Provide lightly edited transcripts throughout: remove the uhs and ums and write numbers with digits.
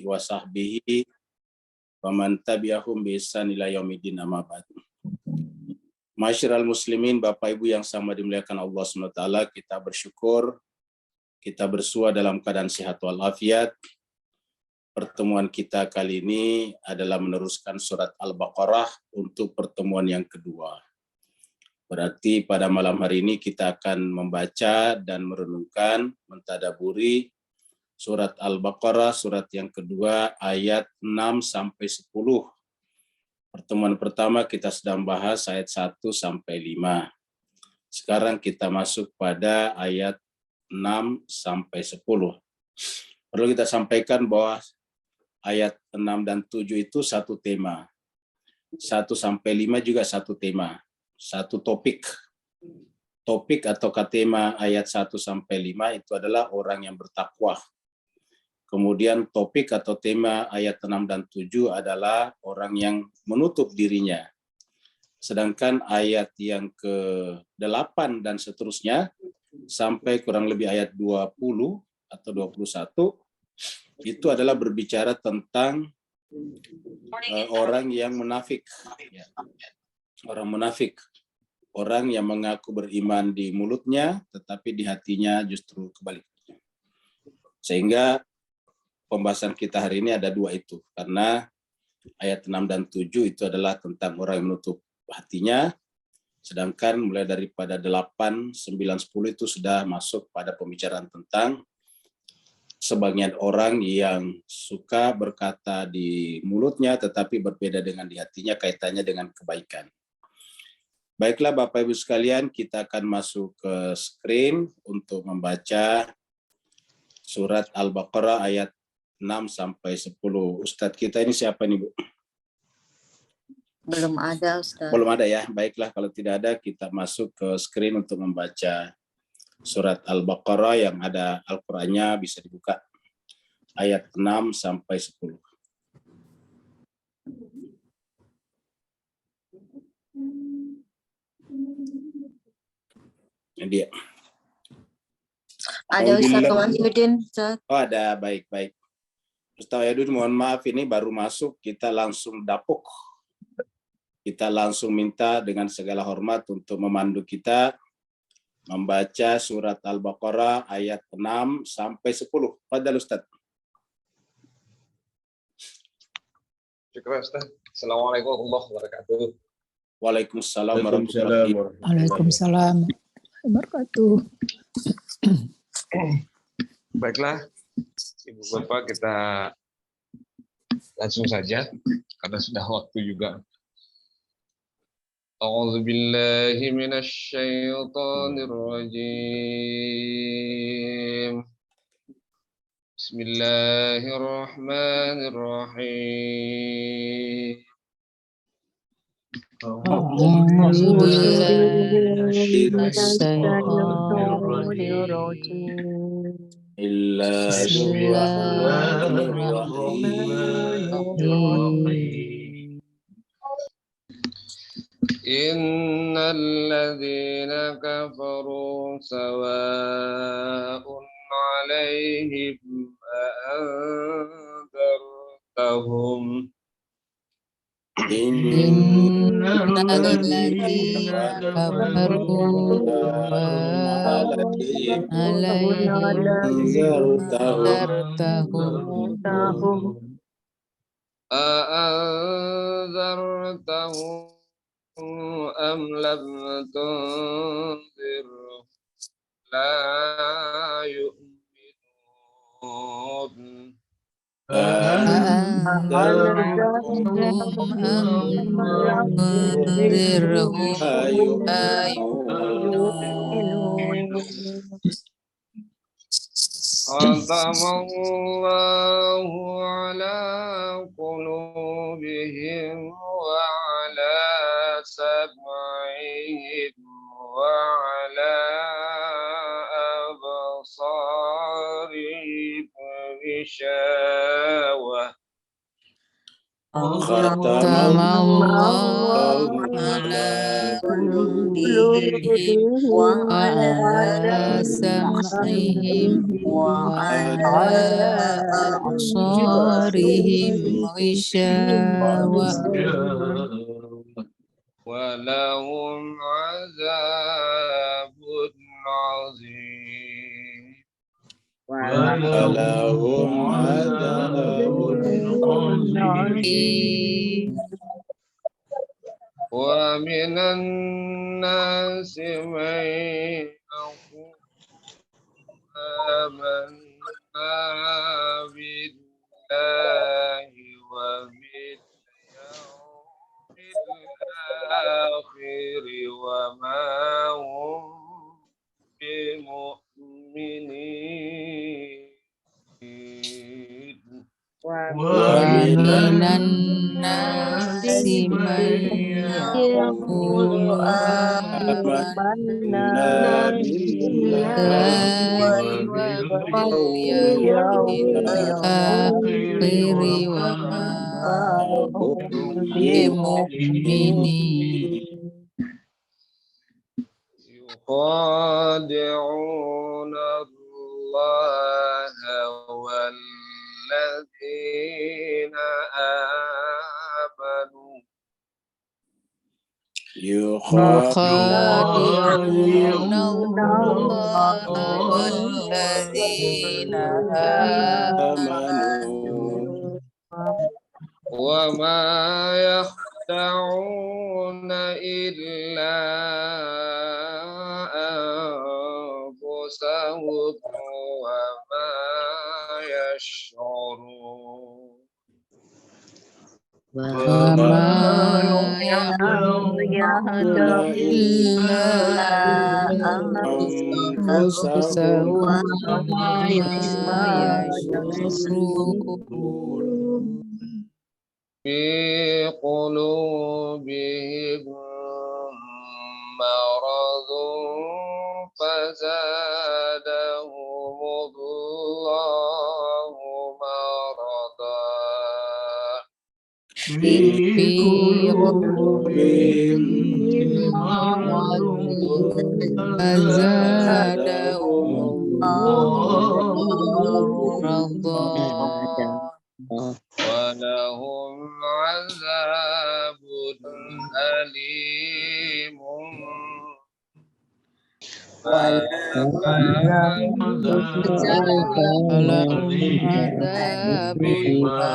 wa sahbihi wa man tabi'ahum bi ihsan ila yaumidin, amma ba'd. Masyiral muslimin, Bapak Ibu yang sama dimuliakan Allah SWT, kita bersyukur kita bersua dalam keadaan sehat walafiat. Pertemuan kita kali ini adalah meneruskan surat Al-Baqarah untuk pertemuan yang kedua. Berarti pada malam hari ini kita akan membaca dan merenungkan, mentadaburi surat Al-Baqarah, surat yang kedua, ayat 6 sampai 10. Pertemuan pertama kita sedang bahas ayat 1 sampai 5. Sekarang kita masuk pada ayat 6 sampai 10. Perlu kita sampaikan bahwa ayat 6 dan 7 itu satu tema. 1 sampai 5 juga satu tema, satu topik. Topik atau tema ayat 1 sampai 5 itu adalah orang yang bertakwa. Kemudian topik atau tema ayat 6 dan 7 adalah orang yang menutup dirinya. Sedangkan ayat yang ke-8 dan seterusnya sampai kurang lebih ayat 20 atau 21 itu adalah berbicara tentang orang yang munafik. Orang munafik. Orang yang mengaku beriman di mulutnya tetapi di hatinya justru kebalik. Sehingga pembahasan kita hari ini ada dua itu, karena ayat 6 dan 7 itu adalah tentang orang yang menutup hatinya, sedangkan mulai daripada 8, 9, 10 itu sudah masuk pada pembicaraan tentang sebagian orang yang suka berkata di mulutnya tetapi berbeda dengan di hatinya, kaitannya dengan kebaikan. Baiklah Bapak Ibu sekalian, kita akan masuk ke screen untuk membaca surat Al-Baqarah ayat 6 sampai 10. Ustadz kita ini siapa nih, Bu? Belum ada, Ustadz. Belum ada ya. Baiklah, kalau tidak ada kita masuk ke screen untuk membaca surat Al-Baqarah yang ada Al-Qur'annya, bisa dibuka. Ayat 6 sampai 10. Ini dia. Ada Ustadz Wahyudin, Ustadz. Oh, ada, baik-baik. Ustaz Wahyudin, mohon maaf ini baru masuk, kita langsung dapuk. Kita langsung minta dengan segala hormat untuk memandu kita membaca surat Al-Baqarah ayat 6 sampai 10. Fadhal Ustaz. Syukur Ustaz. Assalamualaikum warahmatullahi wabarakatuh. Waalaikumsalam warahmatullahi wabarakatuh. Waalaikumsalam wabarakatuh. Baiklah, Ibu Bapak, kita langsung saja karena sudah waktu juga. A'udzu billahi minasy syaithanir rajim. Bismillahirrahmanirrahim. Bismillahirrahmanirrahim. Innal ladzina kafaru sawa'un 'alaihim a'anzartahum Innal ladzina kafaru alaihim zartahum a'anzartahum am lam tunzirhum la yu'minun. Anzarhum am munzirhum la yu'minun. Khatamallahu ala qulubihim wa ala sam'ihim wa ala absarihim ghishawah Khatamallahu ala ala qulubihim wa ala وعلى سمعهم وعلى أبصارهم غشاوة ولهم عذاب عظيم ولهم عذاب عظيم. ومن الناس من يقول آمنا بالله وباليوم الآخر وما هم بمؤمنين ومن الناس من يقول آمنا بالله واليوم الآخر وما هم بمؤمنين يخادعون الله والذين آمنوا يخادعون الله والذين آمنوا وما يخدعون إلا أنفسهم وما يشعرون وما يخدعون إلا أنفسهم وما يشعرون في قلوبهم مرض فزادهم الله مرضا في قلوبهم مرض فزادهم الله مرضا ولهم عذاب أليم ولهم عذاب أليم بما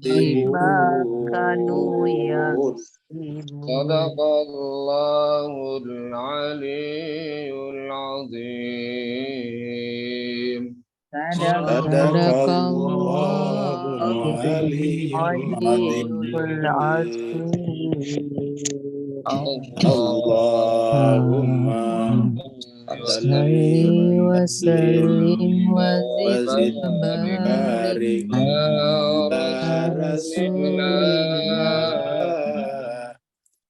بما كانوا يكسبون. صدق الله العلي العظيم صدق الله العلي العظيم. اللهم صل صل وسلم وزد وزد وبارك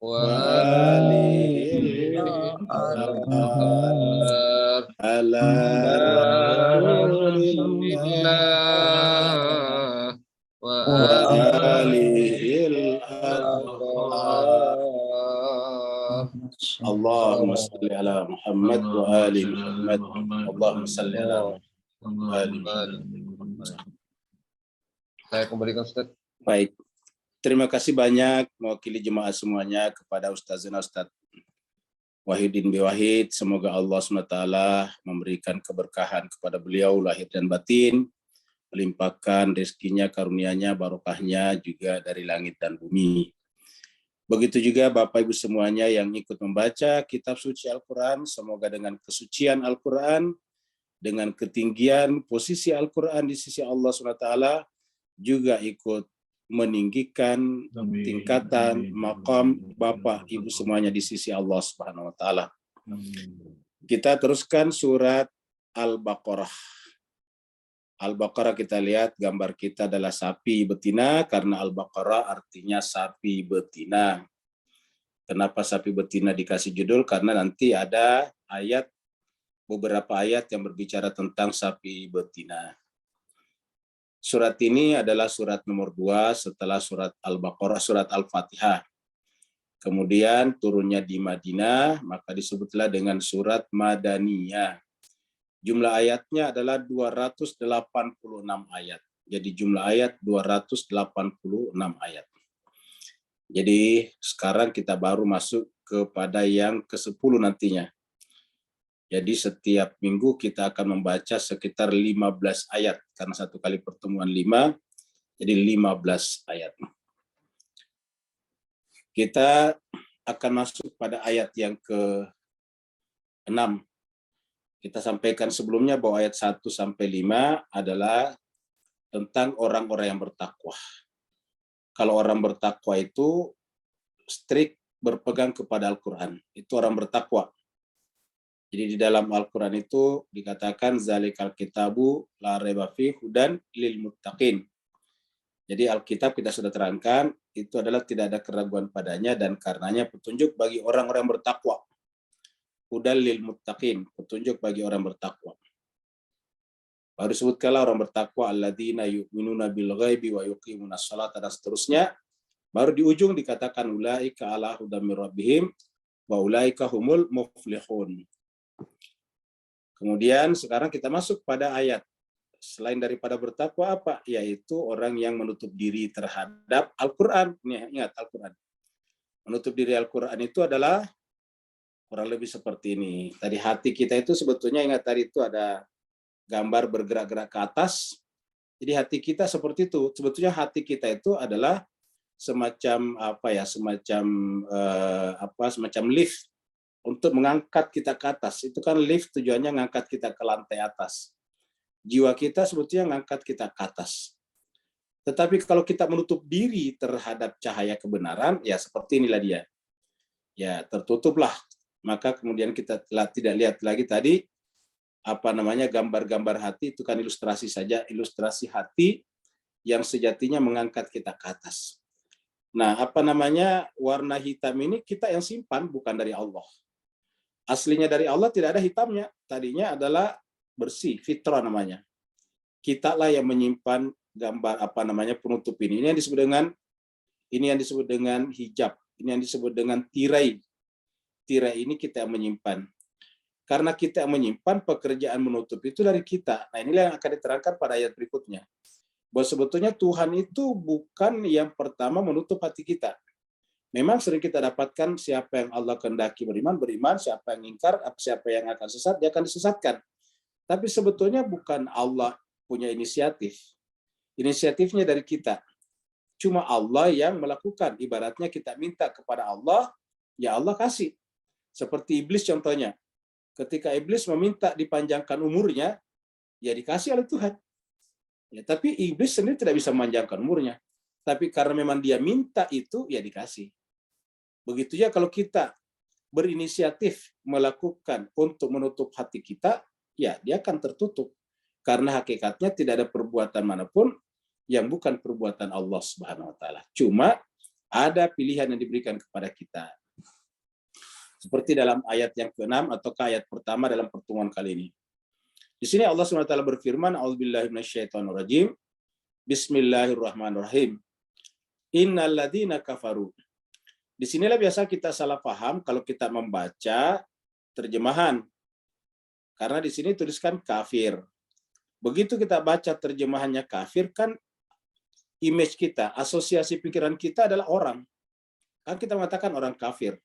وبارك على على رسول الله وآله الأطهار على رسول الله وآله الأطهار. اللهم صل على محمد وآل محمد. اللهم صل على محمد وآل محمد. Saya kembalikan Ustaz. Baik, terima kasih banyak mewakili jemaah semuanya kepada Ustazana Ustaz Wahidin B. Wahid. Semoga Allah SWT memberikan keberkahan kepada beliau lahir dan batin, melimpahkan rezekinya, karunia-Nya, barokahnya juga dari langit dan bumi. Begitu juga Bapak Ibu semuanya yang ikut membaca kitab suci Al-Quran, semoga dengan kesucian Al-Quran, dengan ketinggian posisi Al-Quran di sisi Allah SWT, juga ikut meninggikan tingkatan maqam Bapak Ibu semuanya di sisi Allah Subhanahu wa taala. Kita teruskan surat Al-Baqarah. Al-Baqarah kita lihat gambar kita adalah sapi betina karena Al-Baqarah artinya sapi betina. Kenapa sapi betina dikasih judul? Karena nanti ada ayat beberapa ayat yang berbicara tentang sapi betina. Surat ini adalah surat nomor 2 setelah surat Al-Baqarah, surat Al-Fatihah. Kemudian turunnya di Madinah, maka disebutlah dengan surat Madaniyah. Jumlah ayatnya adalah 286 ayat. Jadi jumlah ayat 286 ayat. Jadi sekarang kita baru masuk kepada yang ke-10 nantinya. Jadi setiap minggu kita akan membaca sekitar 15 ayat. Karena satu kali pertemuan 5, jadi 15 ayat. Kita akan masuk pada ayat yang ke-6. Kita sampaikan sebelumnya bahwa ayat 1 sampai 5 adalah tentang orang-orang yang bertakwa. Kalau orang bertakwa itu strict berpegang kepada Al-Quran. Itu orang bertakwa. Jadi di dalam Al-Quran itu dikatakan zalikal kitabu la raiba fihi hudan lil muttaqin. Jadi Alkitab kita sudah terangkan, itu adalah tidak ada keraguan padanya dan karenanya petunjuk bagi orang-orang bertakwa. Hudan lil muttaqin, petunjuk bagi orang bertakwa. Baru sebutkanlah orang bertakwa alladzina yu'minuna bil ghaibi wa yuqimunas sholata dan seterusnya. Baru di ujung dikatakan ulaika ala hudam mir rabbihim wa ulaika humul muflihun. Kemudian sekarang kita masuk pada ayat. Selain daripada bertakwa apa? Yaitu orang yang menutup diri terhadap Al-Quran. Ingat Al-Quran. Menutup diri Al-Quran itu adalah kurang lebih seperti ini. Tadi hati kita itu sebetulnya ingat tadi itu ada gambar bergerak-gerak ke atas. Jadi hati kita seperti itu. Sebetulnya hati kita itu adalah semacam semacam lift untuk mengangkat kita ke atas. Itu kan lift tujuannya mengangkat kita ke lantai atas. Jiwa kita sebetulnya mengangkat kita ke atas. Tetapi kalau kita menutup diri terhadap cahaya kebenaran, ya seperti inilah dia. Ya tertutuplah. Maka kemudian kita tidak lihat lagi tadi gambar-gambar hati itu kan ilustrasi saja, ilustrasi hati yang sejatinya mengangkat kita ke atas. Nah, warna hitam ini kita yang simpan, bukan dari Allah. Aslinya dari Allah tidak ada hitamnya. Tadinya adalah bersih, fitrah namanya. Kita lah yang menyimpan gambar penutup ini. Ini yang disebut dengan hijab. Ini yang disebut dengan tirai. Tirai ini kita yang menyimpan. Karena kita yang menyimpan, pekerjaan menutup itu dari kita. Nah, inilah yang akan diterangkan pada ayat berikutnya. Bahwa sebetulnya Tuhan itu bukan yang pertama menutup hati kita. Memang sering kita dapatkan siapa yang Allah kehendaki beriman, siapa yang ingkar, siapa yang akan sesat, dia akan disesatkan. Tapi sebetulnya bukan Allah punya inisiatif. Inisiatifnya dari kita. Cuma Allah yang melakukan. Ibaratnya kita minta kepada Allah, ya Allah kasih. Seperti iblis contohnya. Ketika iblis meminta dipanjangkan umurnya, ya dikasih oleh Tuhan. Ya, tapi iblis sendiri tidak bisa memanjangkan umurnya. Tapi karena memang dia minta itu, ya dikasih. Begitu ya kalau kita berinisiatif melakukan untuk menutup hati kita, ya dia akan tertutup. Karena hakikatnya tidak ada perbuatan manapun yang bukan perbuatan Allah Subhanahu wa taala. Cuma ada pilihan yang diberikan kepada kita. Seperti dalam ayat yang ke-6 atau ayat pertama dalam pertemuan kali ini. Di sini Allah SWT berfirman, A'udzubillahi minasyaitonirrajim. Bismillahirrahmanirrahim. Innal ladzina kafaru. Di sinilah biasa kita salah paham kalau kita membaca terjemahan. Karena di sini tuliskan kafir. Begitu kita baca terjemahannya kafir, kan image kita, asosiasi pikiran kita adalah orang. Kan kita mengatakan orang kafir.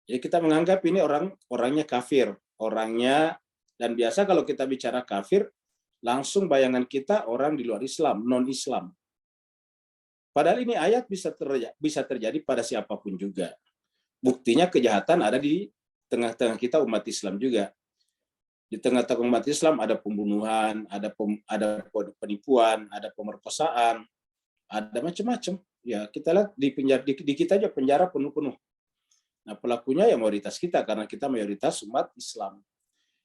Jadi kita menganggap ini orangnya kafir. Orangnya, dan biasa kalau kita bicara kafir, langsung bayangan kita orang di luar Islam, non-Islam. Padahal ini ayat bisa terjadi pada siapapun juga. Buktinya kejahatan ada di tengah-tengah kita umat Islam juga. Di tengah-tengah umat Islam ada pembunuhan, ada penipuan, ada pemerkosaan, ada macam-macam. Ya kita lihat di kita aja penjara penuh-penuh. Nah pelakunya ya mayoritas kita karena kita mayoritas umat Islam.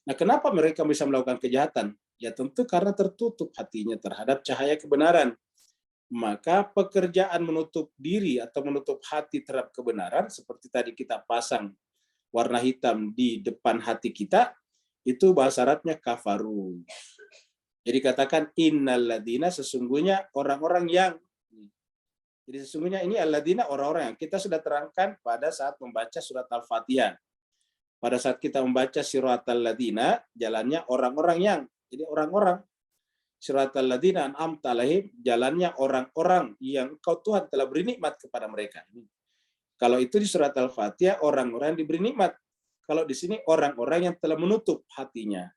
Nah kenapa mereka bisa melakukan kejahatan? Ya tentu karena tertutup hatinya terhadap cahaya kebenaran. Maka pekerjaan menutup diri atau menutup hati terhadap kebenaran, seperti tadi kita pasang warna hitam di depan hati kita, itu bahasa Arabnya kafaru. Jadi katakan innalladzina, sesungguhnya orang-orang yang. Jadi sesungguhnya ini alladzina, orang-orang yang kita sudah terangkan pada saat membaca surat Al-Fatihah. Pada saat kita membaca siratal ladzina, jalannya orang-orang yang. Jadi orang-orang. Siratal ladzina an'amta alaihim, jalannya orang-orang yang Engkau Tuhan telah beri nikmat kepada mereka. Kalau itu di surat Al-Fatihah orang-orang yang diberi nikmat. Kalau di sini orang-orang yang telah menutup hatinya.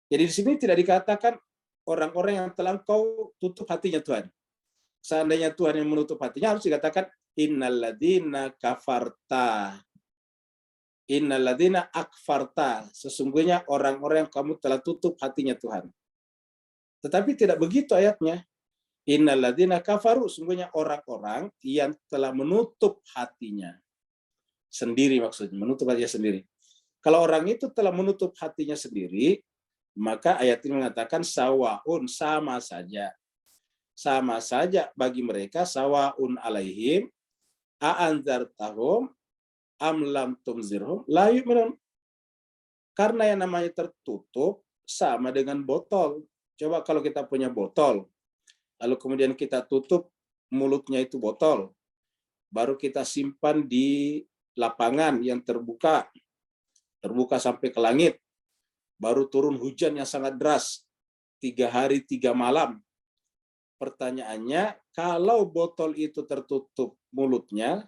Jadi di sini tidak dikatakan orang-orang yang telah Engkau tutup hatinya Tuhan. Seandainya Tuhan yang menutup hatinya harus dikatakan innalladzina kafarta. Innalladzina akfarta. Sesungguhnya orang-orang yang kamu telah tutup hatinya Tuhan. Tetapi tidak begitu ayatnya. Innalladzina kafaru, sesungguhnya orang-orang yang telah menutup hatinya. Sendiri maksudnya, menutup hatinya sendiri. Kalau orang itu telah menutup hatinya sendiri, maka ayat ini mengatakan sawaun, sama saja. Sama saja bagi mereka, sawaun alaihim, a'anzartahum, am lam tunzirhum, la yu'minun. Karena yang namanya tertutup sama dengan botol. Coba kalau kita punya botol, lalu kemudian kita tutup mulutnya itu botol, baru kita simpan di lapangan yang terbuka sampai ke langit, baru turun hujan yang sangat deras, 3 hari 3 malam. Pertanyaannya, kalau botol itu tertutup mulutnya,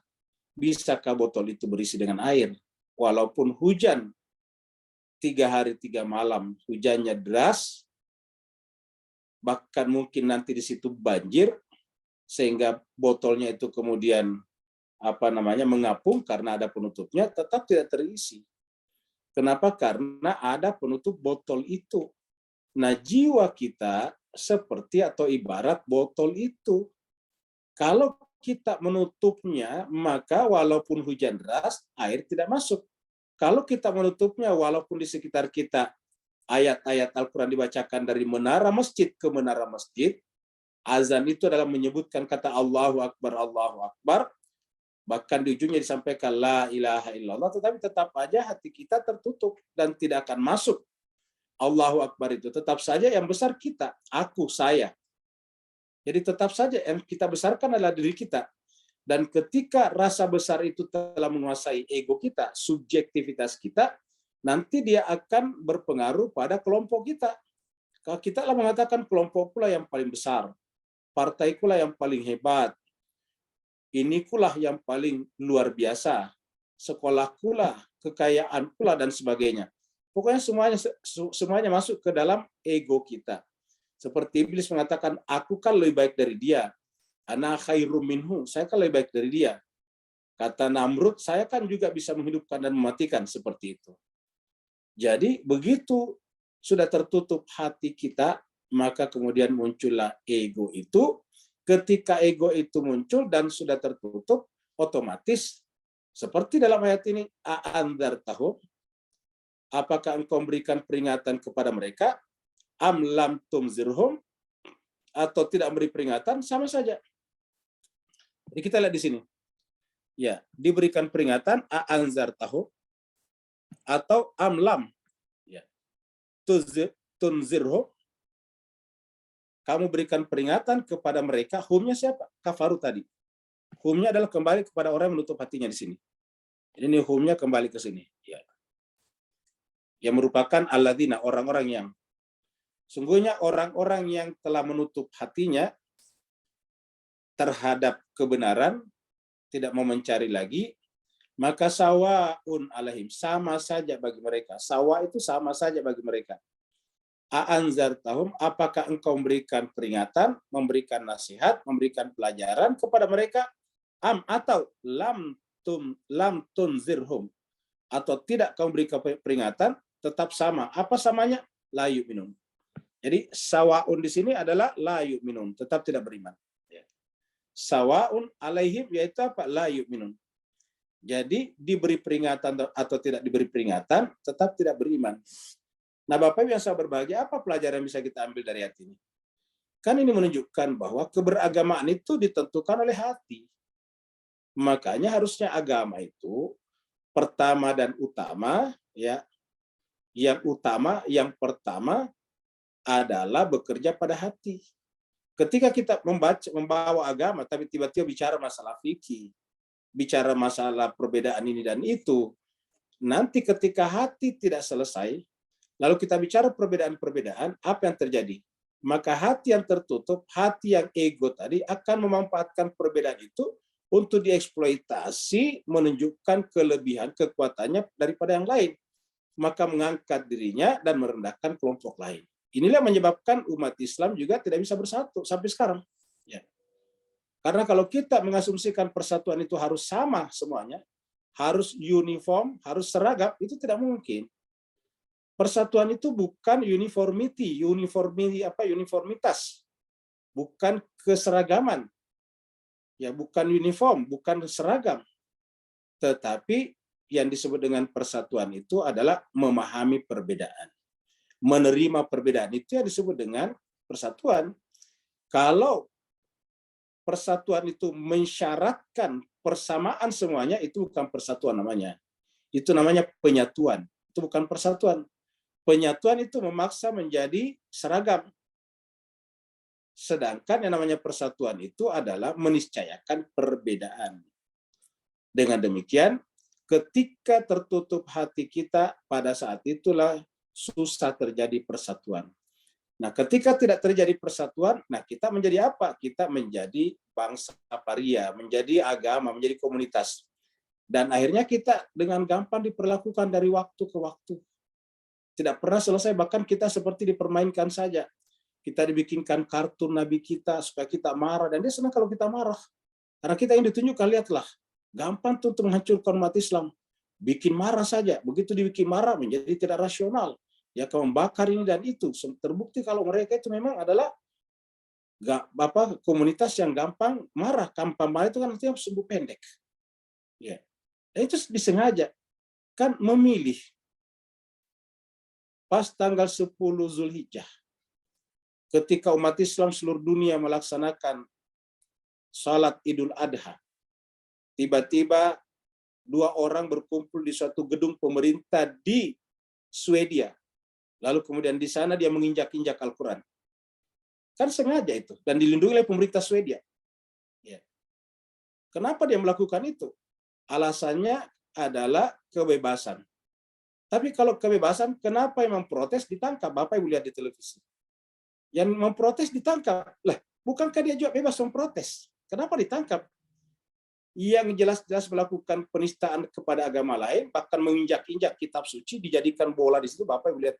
bisakah botol itu berisi dengan air? Walaupun hujan 3 hari 3 malam, hujannya deras, bahkan mungkin nanti di situ banjir, sehingga botolnya itu kemudian mengapung karena ada penutupnya, tetap tidak terisi. Kenapa? Karena ada penutup botol itu. Nah, jiwa kita seperti atau ibarat botol itu. Kalau kita menutupnya, maka walaupun hujan deras, air tidak masuk. Kalau kita menutupnya, walaupun di sekitar kita ayat-ayat Al-Quran dibacakan dari menara masjid ke menara masjid, azan itu adalah menyebutkan kata Allahu Akbar, Allahu Akbar, bahkan di ujungnya disampaikan la ilaha illallah, tetapi tetap aja hati kita tertutup dan tidak akan masuk. Allahu Akbar itu tetap saja yang besar kita, aku, saya. Jadi tetap saja yang kita besarkan adalah diri kita. Dan ketika rasa besar itu telah menguasai ego kita, subjektivitas kita, nanti dia akan berpengaruh pada kelompok kita. Kalau kita lah mengatakan kelompokku lah yang paling besar, partaiku lah yang paling hebat, iniku lah yang paling luar biasa, sekolahku lah, kekayaanku lah, dan sebagainya. Pokoknya semuanya masuk ke dalam ego kita. Seperti iblis mengatakan, aku kan lebih baik dari dia. Ana khairum minhu, saya kan lebih baik dari dia. Kata Namrud, saya kan juga bisa menghidupkan dan mematikan, seperti itu. Jadi begitu sudah tertutup hati kita, maka kemudian muncullah ego itu. Ketika ego itu muncul dan sudah tertutup, otomatis seperti dalam ayat ini, a'andzartahum, apakah engkau memberikan peringatan kepada mereka, am lam tunzirhum, atau tidak memberi peringatan, sama saja. Jadi kita lihat di sini. Ya, diberikan peringatan a'anzartahum atau am lam. Ya. Tunzirhum, kamu berikan peringatan kepada mereka, humnya siapa? Kafaru tadi. Humnya adalah kembali kepada orang yang menutup hatinya di sini. Ini humnya kembali ke sini. Ya. Yang merupakan alladzina, orang-orang yang. Sungguhnya orang-orang yang telah menutup hatinya terhadap kebenaran, tidak mau mencari lagi, maka sawaun alaihim, sama saja bagi mereka. Sawa itu sama saja bagi mereka. A'anzartahum, apakah engkau memberikan peringatan, memberikan nasihat, memberikan pelajaran kepada mereka, am atau lam tunzirhum, atau tidak kau berikan peringatan, tetap sama. Apa samanya? La yu'minun. Jadi sawaun di sini adalah la yu'minun, tetap tidak beriman. Sawaun alaihim, yaitu apa? La yu'minun. Jadi diberi peringatan atau tidak diberi peringatan, tetap tidak beriman. Nah, Bapak Ibu yang saya berbahagia, apa pelajaran yang bisa kita ambil dari ayat ini? Kan ini menunjukkan bahwa keberagamaan itu ditentukan oleh hati. Makanya harusnya agama itu pertama dan utama, ya, Yang utama, yang pertama adalah bekerja pada hati. Ketika kita membawa agama, tapi tiba-tiba bicara masalah fikih, bicara masalah perbedaan ini dan itu, nanti ketika hati tidak selesai, lalu kita bicara perbedaan-perbedaan, apa yang terjadi? Maka hati yang tertutup, hati yang ego tadi akan memanfaatkan perbedaan itu untuk dieksploitasi, menunjukkan kelebihan, kekuatannya daripada yang lain. Maka mengangkat dirinya dan merendahkan kelompok lain. Inilah menyebabkan umat Islam juga tidak bisa bersatu sampai sekarang. Ya. Karena kalau kita mengasumsikan persatuan itu harus sama semuanya, harus uniform, harus seragam, itu tidak mungkin. Persatuan itu bukan uniformitas, bukan keseragaman, ya bukan uniform, bukan seragam, tetapi yang disebut dengan persatuan itu adalah memahami perbedaan. Menerima perbedaan itu yang disebut dengan persatuan. Kalau persatuan itu mensyaratkan persamaan semuanya, itu bukan persatuan namanya. Itu namanya penyatuan. Itu bukan persatuan. Penyatuan itu memaksa menjadi seragam. Sedangkan yang namanya persatuan itu adalah meniscayakan perbedaan. Dengan demikian, ketika tertutup hati kita, pada saat itulah susah terjadi persatuan. Nah, ketika tidak terjadi persatuan, nah kita menjadi apa? Kita menjadi bangsa paria, menjadi agama, menjadi komunitas. Dan akhirnya kita dengan gampang diperlakukan dari waktu ke waktu. Tidak pernah selesai, bahkan kita seperti dipermainkan saja. Kita dibikinkan kartun Nabi kita supaya kita marah, dan dia senang kalau kita marah. Karena kita yang ditunjukkan, lihatlah, gampang tuh untuk menghancurkan umat Islam. Bikin marah saja, begitu dibikin marah menjadi tidak rasional. Ya, akan membakar ini dan itu. Terbukti kalau mereka itu memang adalah komunitas yang gampang marah. Gampang marah itu kan artinya sumbu pendek. Ya. Dan itu disengaja. Kan memilih pas tanggal 10 Zulhijjah, ketika umat Islam seluruh dunia melaksanakan salat Idul Adha, tiba-tiba 2 orang berkumpul di suatu gedung pemerintah di Swedia. Lalu kemudian di sana dia menginjak-injak Al-Quran. Kan sengaja itu. Dan dilindungi oleh pemerintah Swedia. Ya. Kenapa dia melakukan itu? Alasannya adalah kebebasan. Tapi kalau kebebasan, kenapa yang memprotes ditangkap? Bapak Ibu lihat di televisi. Yang memprotes ditangkap. Lah, bukankah dia juga bebas memprotes? Kenapa ditangkap? Yang jelas-jelas melakukan penistaan kepada agama lain, bahkan menginjak-injak kitab suci, dijadikan bola di situ. Bapak lihat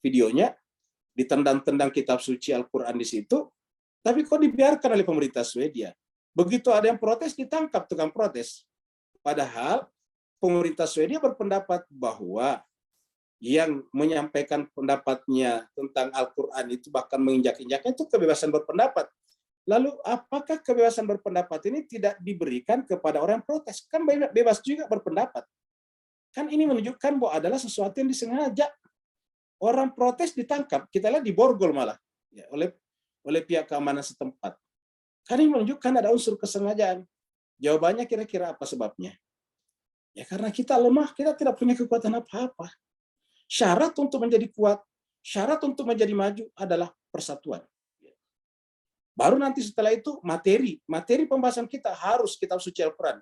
videonya, ditendang-tendang kitab suci Al-Quran di situ, tapi kok dibiarkan oleh pemerintah Swedia? Begitu ada yang protes, ditangkap tukang protes. Padahal pemerintah Swedia berpendapat bahwa yang menyampaikan pendapatnya tentang Al-Quran itu bahkan menginjak-injaknya itu kebebasan berpendapat. Lalu apakah kebebasan berpendapat ini tidak diberikan kepada orang yang protes? Kan bebas juga berpendapat. Kan ini menunjukkan bahwa adalah sesuatu yang disengaja. Orang protes ditangkap, kita lihat diborgol malah ya, oleh pihak keamanan setempat. Kan ini menunjukkan ada unsur kesengajaan. Jawabannya kira-kira apa sebabnya? Ya karena kita lemah, kita tidak punya kekuatan apa-apa. Syarat untuk menjadi kuat, syarat untuk menjadi maju adalah persatuan. Baru nanti setelah itu materi pembahasan kita harus kitab suci Al-Quran.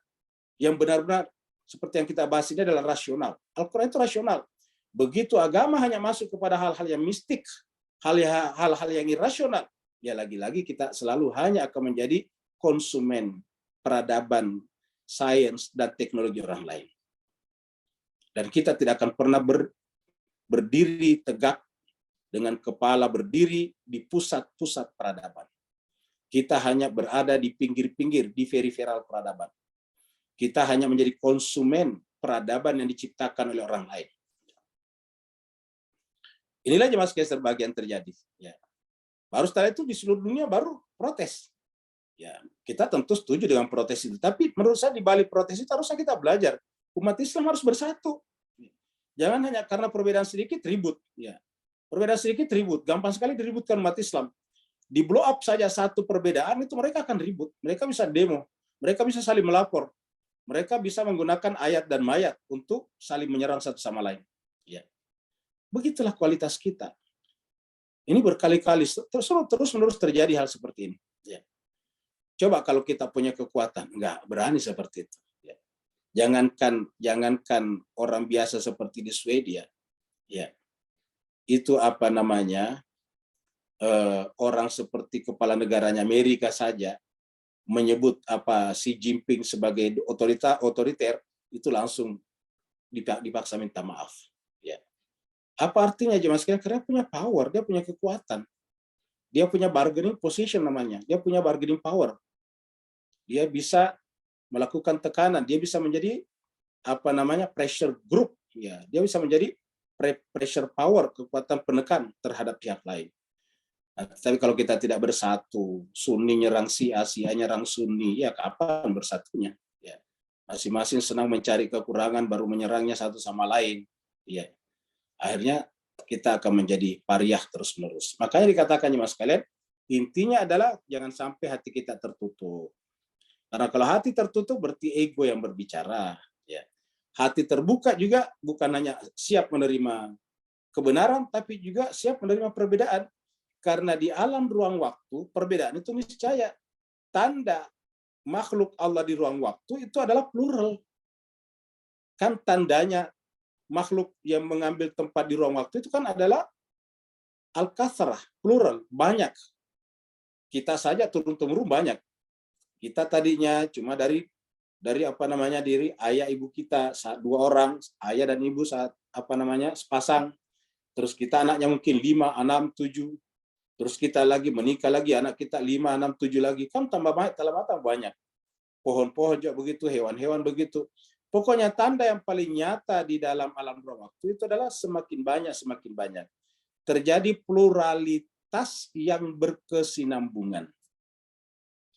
Yang benar-benar seperti yang kita bahas ini adalah rasional. Al-Quran itu rasional. Begitu agama hanya masuk kepada hal-hal yang mistik, hal-hal yang irasional, ya lagi-lagi kita selalu hanya akan menjadi konsumen peradaban, sains, dan teknologi orang lain. Dan kita tidak akan pernah berdiri tegak dengan kepala berdiri di pusat-pusat peradaban. Kita hanya berada di pinggir-pinggir, di periferal peradaban. Kita hanya menjadi konsumen peradaban yang diciptakan oleh orang lain. Inilah jemaah sekalian bagian terjadi. Ya. Baru setelah itu di seluruh dunia baru protes. Ya, kita tentu setuju dengan protes itu. Tapi menurut saya di balik protes itu harusnya kita belajar. Umat Islam harus bersatu. Jangan hanya karena perbedaan sedikit ribut. Ya. Perbedaan sedikit ribut. Gampang sekali diributkan umat Islam. Di blow up saja satu perbedaan itu mereka akan ribut. Mereka bisa demo. Mereka bisa saling melapor. Mereka bisa menggunakan ayat dan mayat untuk saling menyerang satu sama lain. Ya. Begitulah kualitas kita. Ini berkali-kali terus-menerus terjadi hal seperti ini. Ya. Coba kalau kita punya kekuatan, enggak berani seperti itu. Ya. Jangankan orang biasa seperti di Swedia, ya itu apa namanya orang seperti kepala negaranya Amerika saja menyebut apa Xi Jinping sebagai otoriter, itu langsung dipaksa minta maaf. Ya. Apa artinya jemaah sekalian? Karena punya power, dia punya kekuatan, dia punya bargaining position namanya, dia punya bargaining power, dia bisa melakukan tekanan, dia bisa menjadi apa namanya pressure group, ya, dia bisa menjadi pressure power, kekuatan penekan terhadap pihak lain. Nah, tapi kalau kita tidak bersatu, Sunni nyerang Syiah, Syiah nyerang Sunni, ya kapan bersatunya? Ya, masing-masing senang mencari kekurangan baru menyerangnya satu sama lain. Ya, akhirnya kita akan menjadi pariah terus-menerus. Makanya dikatakan mas kalian, intinya adalah jangan sampai hati kita tertutup. Karena kalau hati tertutup berarti ego yang berbicara. Ya. Hati terbuka juga bukan hanya siap menerima kebenaran, tapi juga siap menerima perbedaan. Karena di alam ruang waktu, perbedaan itu niscaya. Tanda makhluk Allah di ruang waktu itu adalah plural. Kan tandanya makhluk yang mengambil tempat di ruang waktu itu kan adalah al-kathrah, plural, banyak. Kita saja turun-temurun banyak. Kita tadinya cuma dari apa namanya diri ayah ibu kita, dua orang, ayah dan ibu saat apa namanya sepasang. Terus kita anaknya mungkin 5, 6, 7. Terus kita lagi menikah lagi, anak kita 5, 6, 7 lagi. Kan tambah banyak. Pohon-pohon juga begitu, hewan-hewan begitu. Pokoknya tanda yang paling nyata di dalam alam ruang waktu itu adalah semakin banyak. Terjadi pluralitas yang berkesinambungan.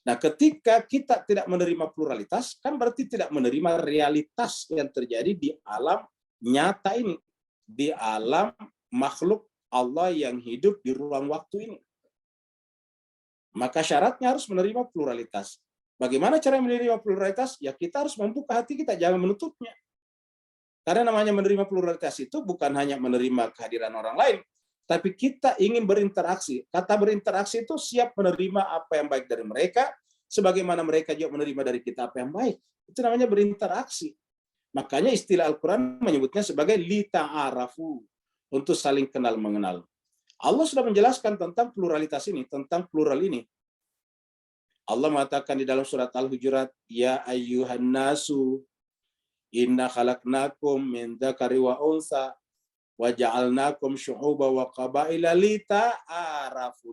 Nah, ketika kita tidak menerima pluralitas, kan berarti tidak menerima realitas yang terjadi di alam nyata ini. Di alam makhluk Allah yang hidup di ruang waktu ini. Maka syaratnya harus menerima pluralitas. Bagaimana cara menerima pluralitas? Ya kita harus membuka hati kita, jangan menutupnya. Karena namanya menerima pluralitas itu bukan hanya menerima kehadiran orang lain, tapi kita ingin berinteraksi. Kata berinteraksi itu siap menerima apa yang baik dari mereka, sebagaimana mereka juga menerima dari kita apa yang baik. Itu namanya berinteraksi. Makanya istilah Al-Quran menyebutnya sebagai lita'arafu, untuk saling kenal mengenal. Allah sudah menjelaskan tentang pluralitas ini, tentang plural ini. Allah mengatakan di dalam surat Al-Hujurat, ya ayyuhan nasu inna khalaqnakum min dzakari wa unsa wa ja'alnakum syu'uban wa qabaila lita'arafu.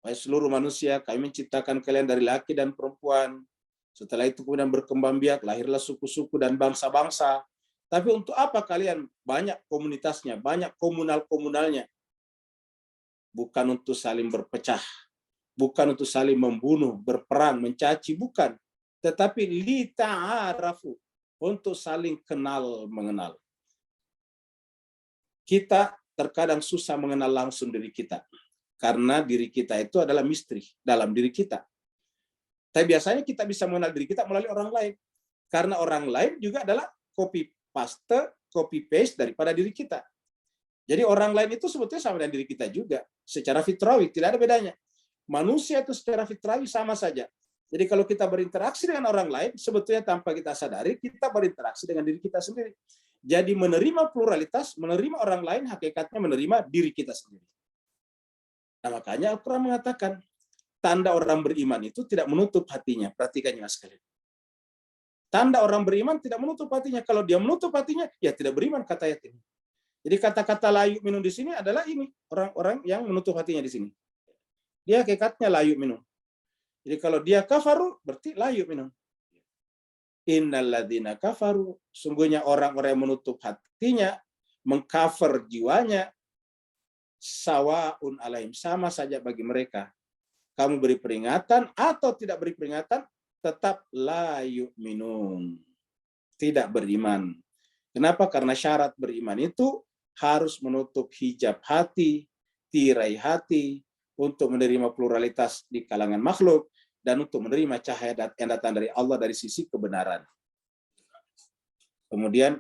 Wahai seluruh manusia, kami menciptakan kalian dari laki dan perempuan. Setelah itu kemudian berkembang biak, lahirlah suku-suku dan bangsa-bangsa. Tapi untuk apa kalian banyak komunitasnya, banyak komunalnya? Bukan untuk saling berpecah, bukan untuk saling membunuh, berperang, mencaci, bukan. Tetapi lita'arafu, untuk saling kenal mengenal. Kita terkadang susah mengenal langsung diri kita, karena diri kita itu adalah misteri dalam diri kita. Tapi biasanya kita bisa mengenal diri kita melalui orang lain, karena orang lain juga adalah copy paste daripada diri kita. Jadi orang lain itu sebetulnya sama dengan diri kita juga, secara fitrawi, tidak ada bedanya. Manusia itu secara fitrawi sama saja. Jadi kalau kita berinteraksi dengan orang lain, sebetulnya tanpa kita sadari, kita berinteraksi dengan diri kita sendiri. Jadi menerima pluralitas, menerima orang lain, hakikatnya menerima diri kita sendiri. Nah, makanya Al-Quran mengatakan, tanda orang beriman itu tidak menutup hatinya. Perhatikan ya sekalian. Tanda orang beriman tidak menutup hatinya. Kalau dia menutup hatinya, ya tidak beriman, kata ayat ini. Jadi kata-kata layu minum di sini adalah ini, orang-orang yang menutup hatinya di sini. Dia hakikatnya layu minum. Jadi kalau dia kafaru, berarti layu minum. Innalladzina kafaru, sungguhnya orang-orang yang menutup hatinya, mengcover jiwanya, sawaun alaihim, sama saja bagi mereka. Kamu beri peringatan atau tidak beri peringatan, tetap la yu'minun, tidak beriman. Kenapa? Karena syarat beriman itu harus menutup hijab hati, tirai hati, untuk menerima pluralitas di kalangan makhluk, dan untuk menerima cahaya yang datang dari Allah dari sisi kebenaran. Kemudian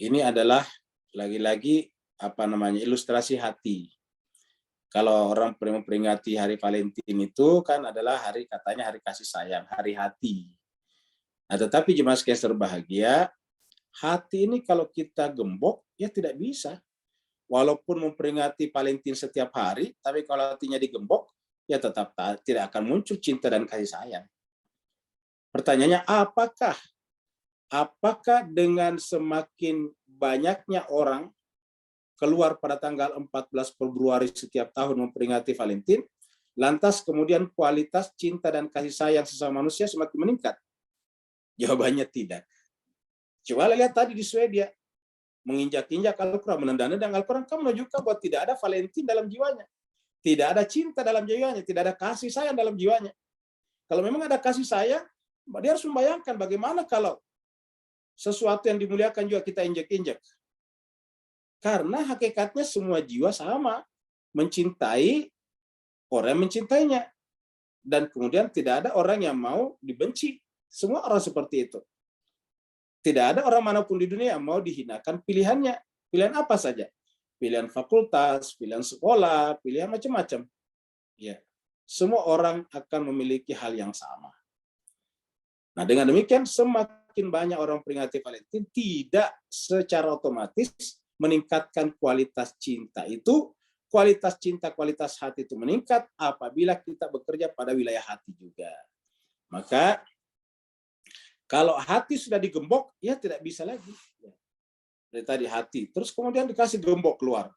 Ini adalah lagi-lagi ilustrasi hati. Kalau orang memperingati hari Valentine itu kan adalah hari katanya hari kasih sayang, hari hati. Nah, tetapi jemaah sekalian berbahagia, hati ini kalau kita gembok ya tidak bisa. Walaupun memperingati Valentine setiap hari, tapi kalau hatinya digembok ya tetap tidak akan muncul cinta dan kasih sayang. Pertanyaannya, apakah dengan semakin banyaknya orang keluar pada tanggal 14 Februari setiap tahun memperingati Valentine, lantas kemudian kualitas cinta dan kasih sayang sesama manusia semakin meningkat? Jawabannya tidak. Coba lihat tadi di Swedia, menginjak-injak Al-Quran, menendang-nendang Al-Quran, kamu menunjukkan bahwa tidak ada Valentine dalam jiwanya. Tidak ada cinta dalam jiwanya, tidak ada kasih sayang dalam jiwanya. Kalau memang ada kasih sayang, dia harus membayangkan bagaimana kalau sesuatu yang dimuliakan juga kita injak-injak. Karena hakikatnya semua jiwa sama, mencintai orang yang mencintainya. Dan kemudian tidak ada orang yang mau dibenci. Semua orang seperti itu. Tidak ada orang manapun di dunia yang mau dihinakan pilihannya. Pilihan apa saja? Pilihan fakultas, pilihan sekolah, pilihan macam-macam. Ya. Semua orang akan memiliki hal yang sama. Nah, dengan demikian semakin banyak orang peringati Valentine tidak secara otomatis meningkatkan kualitas cinta itu. Kualitas cinta, kualitas hati itu meningkat apabila kita bekerja pada wilayah hati juga. Maka kalau hati sudah digembok, ya tidak bisa lagi. Dari tadi hati, terus kemudian dikasih gembok keluar.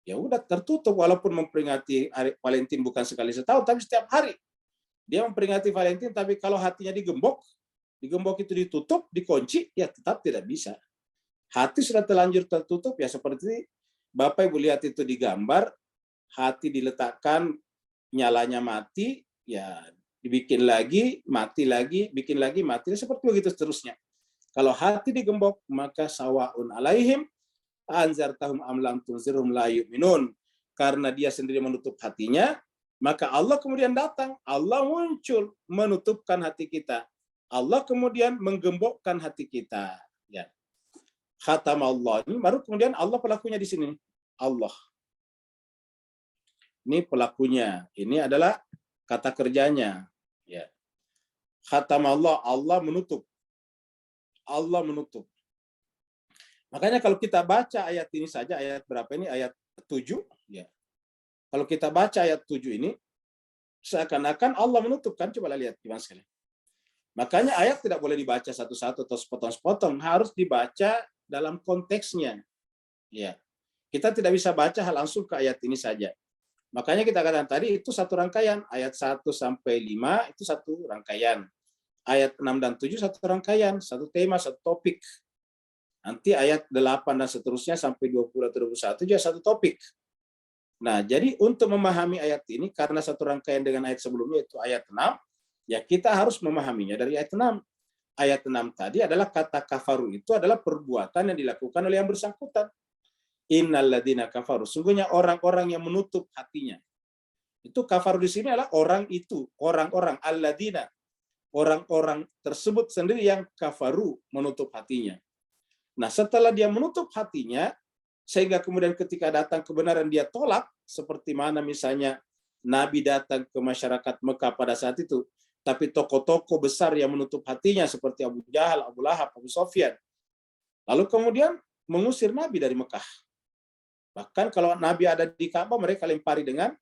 Ya udah tertutup, walaupun memperingati hari Valentine bukan sekali setahun, tapi setiap hari. Dia memperingati Valentine, tapi kalau hatinya digembok itu ditutup, dikunci, ya tetap tidak bisa. Hati sudah terlanjur tertutup, ya seperti Bapak Ibu lihat itu di gambar, hati diletakkan, nyalanya mati, ya dibikin lagi, mati lagi, bikin lagi, mati, seperti begitu seterusnya. Kalau hati digembok, maka sawaun alaihim, anzartahum am lam tunzirhum la yu'minun. Karena dia sendiri menutup hatinya, maka Allah kemudian datang, Allah muncul, menutupkan hati kita. Allah kemudian menggembokkan hati kita. Ya. Khatam Allah ini baru kemudian Allah pelakunya di sini. Allah. Ini pelakunya. Ini adalah kata kerjanya. Ya. Khatam Allah, Allah menutup. Allah menutup. Makanya kalau kita baca ayat ini saja, ayat berapa ini? Ayat 7. Ya. Kalau kita baca ayat 7 ini, seakan-akan Allah menutup, kan? Coba lihat gimana sekali. Makanya ayat tidak boleh dibaca satu-satu atau sepotong-sepotong, harus dibaca dalam konteksnya. Ya. Kita tidak bisa baca langsung ke ayat ini saja. Makanya kita katakan tadi itu satu rangkaian, ayat 1 sampai 5 itu satu rangkaian. Ayat 6 dan 7 satu rangkaian, satu tema, satu topik. Nanti ayat 8 dan seterusnya sampai 20 atau 21 juga satu topik. Nah, jadi untuk memahami ayat ini, karena satu rangkaian dengan ayat sebelumnya itu ayat 6, ya kita harus memahaminya dari ayat 6. Ayat 6 tadi adalah kata kafaru, itu adalah perbuatan yang dilakukan oleh yang bersangkutan. Innalladzina kafaru, sungguhnya orang-orang yang menutup hatinya. Itu kafaru di sini adalah orang itu, orang-orang alladzina, orang-orang tersebut sendiri yang kafaru, menutup hatinya. Nah, setelah dia menutup hatinya, sehingga kemudian ketika datang kebenaran dia tolak, seperti mana misalnya Nabi datang ke masyarakat Mekah pada saat itu, tapi tokoh-tokoh besar yang menutup hatinya seperti Abu Jahal, Abu Lahab, Abu Sofyan. Lalu kemudian mengusir Nabi dari Mekah. Bahkan kalau Nabi ada di Ka'bah, mereka lempari dengan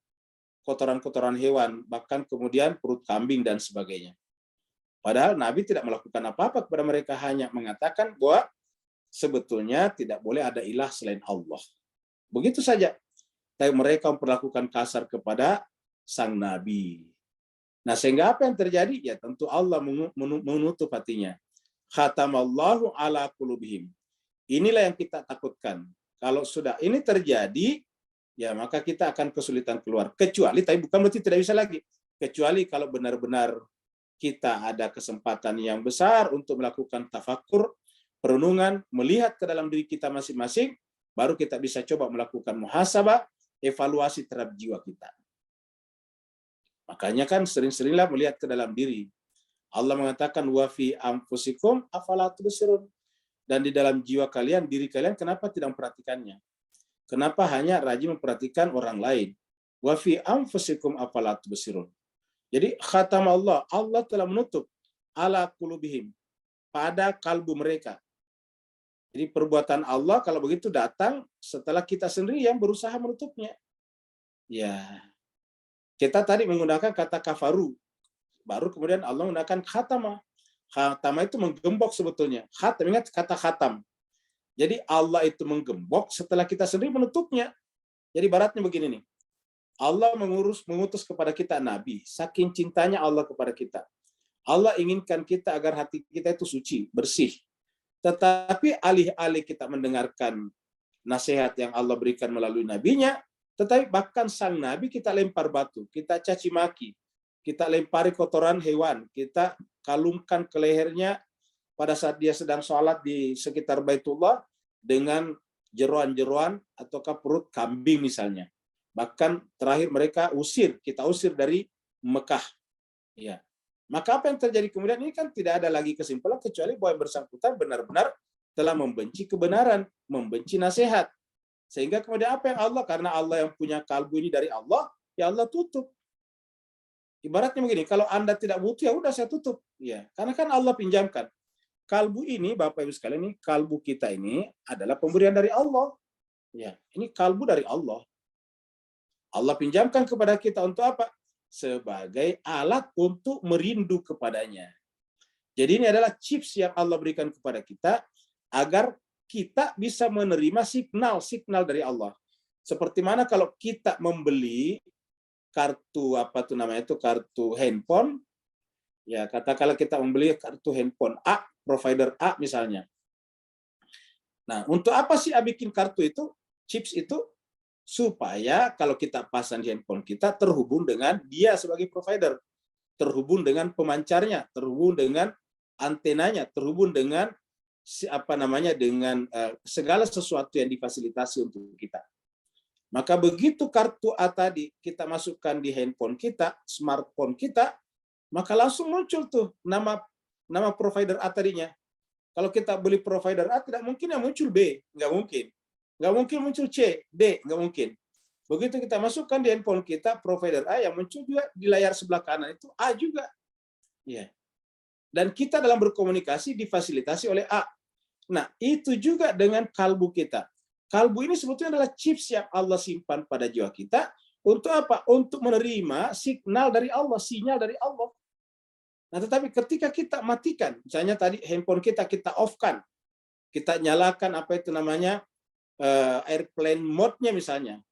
kotoran-kotoran hewan, bahkan kemudian perut kambing dan sebagainya. Padahal Nabi tidak melakukan apa-apa kepada mereka, hanya mengatakan bahwa sebetulnya tidak boleh ada ilah selain Allah. Begitu saja. Tapi mereka memperlakukan kasar kepada sang Nabi. Nah, sehingga apa yang terjadi? Ya tentu Allah menutup hatinya. Khatamallahu ala qulubihim. Inilah yang kita takutkan. Kalau sudah ini terjadi, ya maka kita akan kesulitan keluar. Kecuali, tapi bukan berarti tidak bisa lagi. Kecuali kalau benar-benar kita ada kesempatan yang besar untuk melakukan tafakur, perenungan, melihat ke dalam diri kita masing-masing, baru kita bisa coba melakukan muhasabah, evaluasi terhadap jiwa kita. Makanya kan sering-seringlah melihat ke dalam diri. Allah mengatakan wa fi anfusikum afala tubsirun. dan di dalam jiwa kalian, diri kalian, kenapa tidak memperhatikannya? Kenapa hanya rajin memperhatikan orang lain? Wa fi anfusikum afala tubsirun. Jadi khatam Allah, Allah telah menutup ala qulubihim, pada kalbu mereka. Jadi perbuatan Allah kalau begitu datang setelah kita sendiri yang berusaha menutupnya. Ya. Kita tadi menggunakan kata kafaru. Baru kemudian Allah menggunakan khatama. Khatama itu menggembok sebetulnya. Khatam, ingat kata khatam. Jadi Allah itu menggembok setelah kita sendiri menutupnya. Jadi baratnya begini nih. Allah mengutus kepada kita Nabi. Saking cintanya Allah kepada kita. Allah inginkan kita agar hati kita itu suci, bersih. Tetapi alih-alih kita mendengarkan nasihat yang Allah berikan melalui nabinya, tetapi bahkan sang nabi kita lempar batu, kita caci maki, kita lempari kotoran hewan, kita kalungkan ke lehernya pada saat dia sedang sholat di sekitar Baitullah dengan jeroan-jeroan ataukah perut kambing misalnya. Bahkan terakhir mereka kita usir dari Mekah. Ya. Maka apa yang terjadi kemudian ini kan tidak ada lagi kesimpulan kecuali bahwa yang bersangkutan benar-benar telah membenci kebenaran, membenci nasihat. Sehingga kemudian apa yang Allah, karena Allah yang punya kalbu ini dari Allah, ya Allah tutup. Ibaratnya begini, kalau Anda tidak butuh ya udah saya tutup. Ya, karena kan Allah pinjamkan. Kalbu ini Bapak Ibu sekalian, ini kalbu kita ini adalah pemberian dari Allah. Ya, ini kalbu dari Allah. Allah pinjamkan kepada kita untuk apa? Sebagai alat untuk merindu kepadanya. Jadi ini adalah chips yang Allah berikan kepada kita agar kita bisa menerima signal dari Allah. Seperti mana kalau kita membeli kartu kartu handphone, ya katakanlah kita membeli kartu handphone A, provider A misalnya. Nah, untuk apa sih bikin kartu itu, chips itu? Supaya kalau kita pasang di handphone kita terhubung dengan dia sebagai provider, terhubung dengan pemancarnya, terhubung dengan antenanya, terhubung dengan dengan segala sesuatu yang difasilitasi untuk kita. Maka begitu kartu A tadi kita masukkan di handphone kita, smartphone kita, maka langsung muncul tuh nama provider A tadinya. Kalau kita beli provider A tidak mungkin yang muncul B, nggak mungkin. Nggak mungkin muncul C, D, nggak mungkin. Begitu kita masukkan di handphone kita, provider A yang muncul juga di layar sebelah kanan itu A juga. Ya. Dan kita dalam berkomunikasi difasilitasi oleh A. Nah, itu juga dengan kalbu kita. Kalbu ini sebetulnya adalah chips yang Allah simpan pada jiwa kita. Untuk apa? Untuk menerima signal dari Allah, sinyal dari Allah. Nah, tetapi ketika kita matikan, misalnya tadi handphone kita off-kan, kita nyalakan airplane mode-nya misalnya,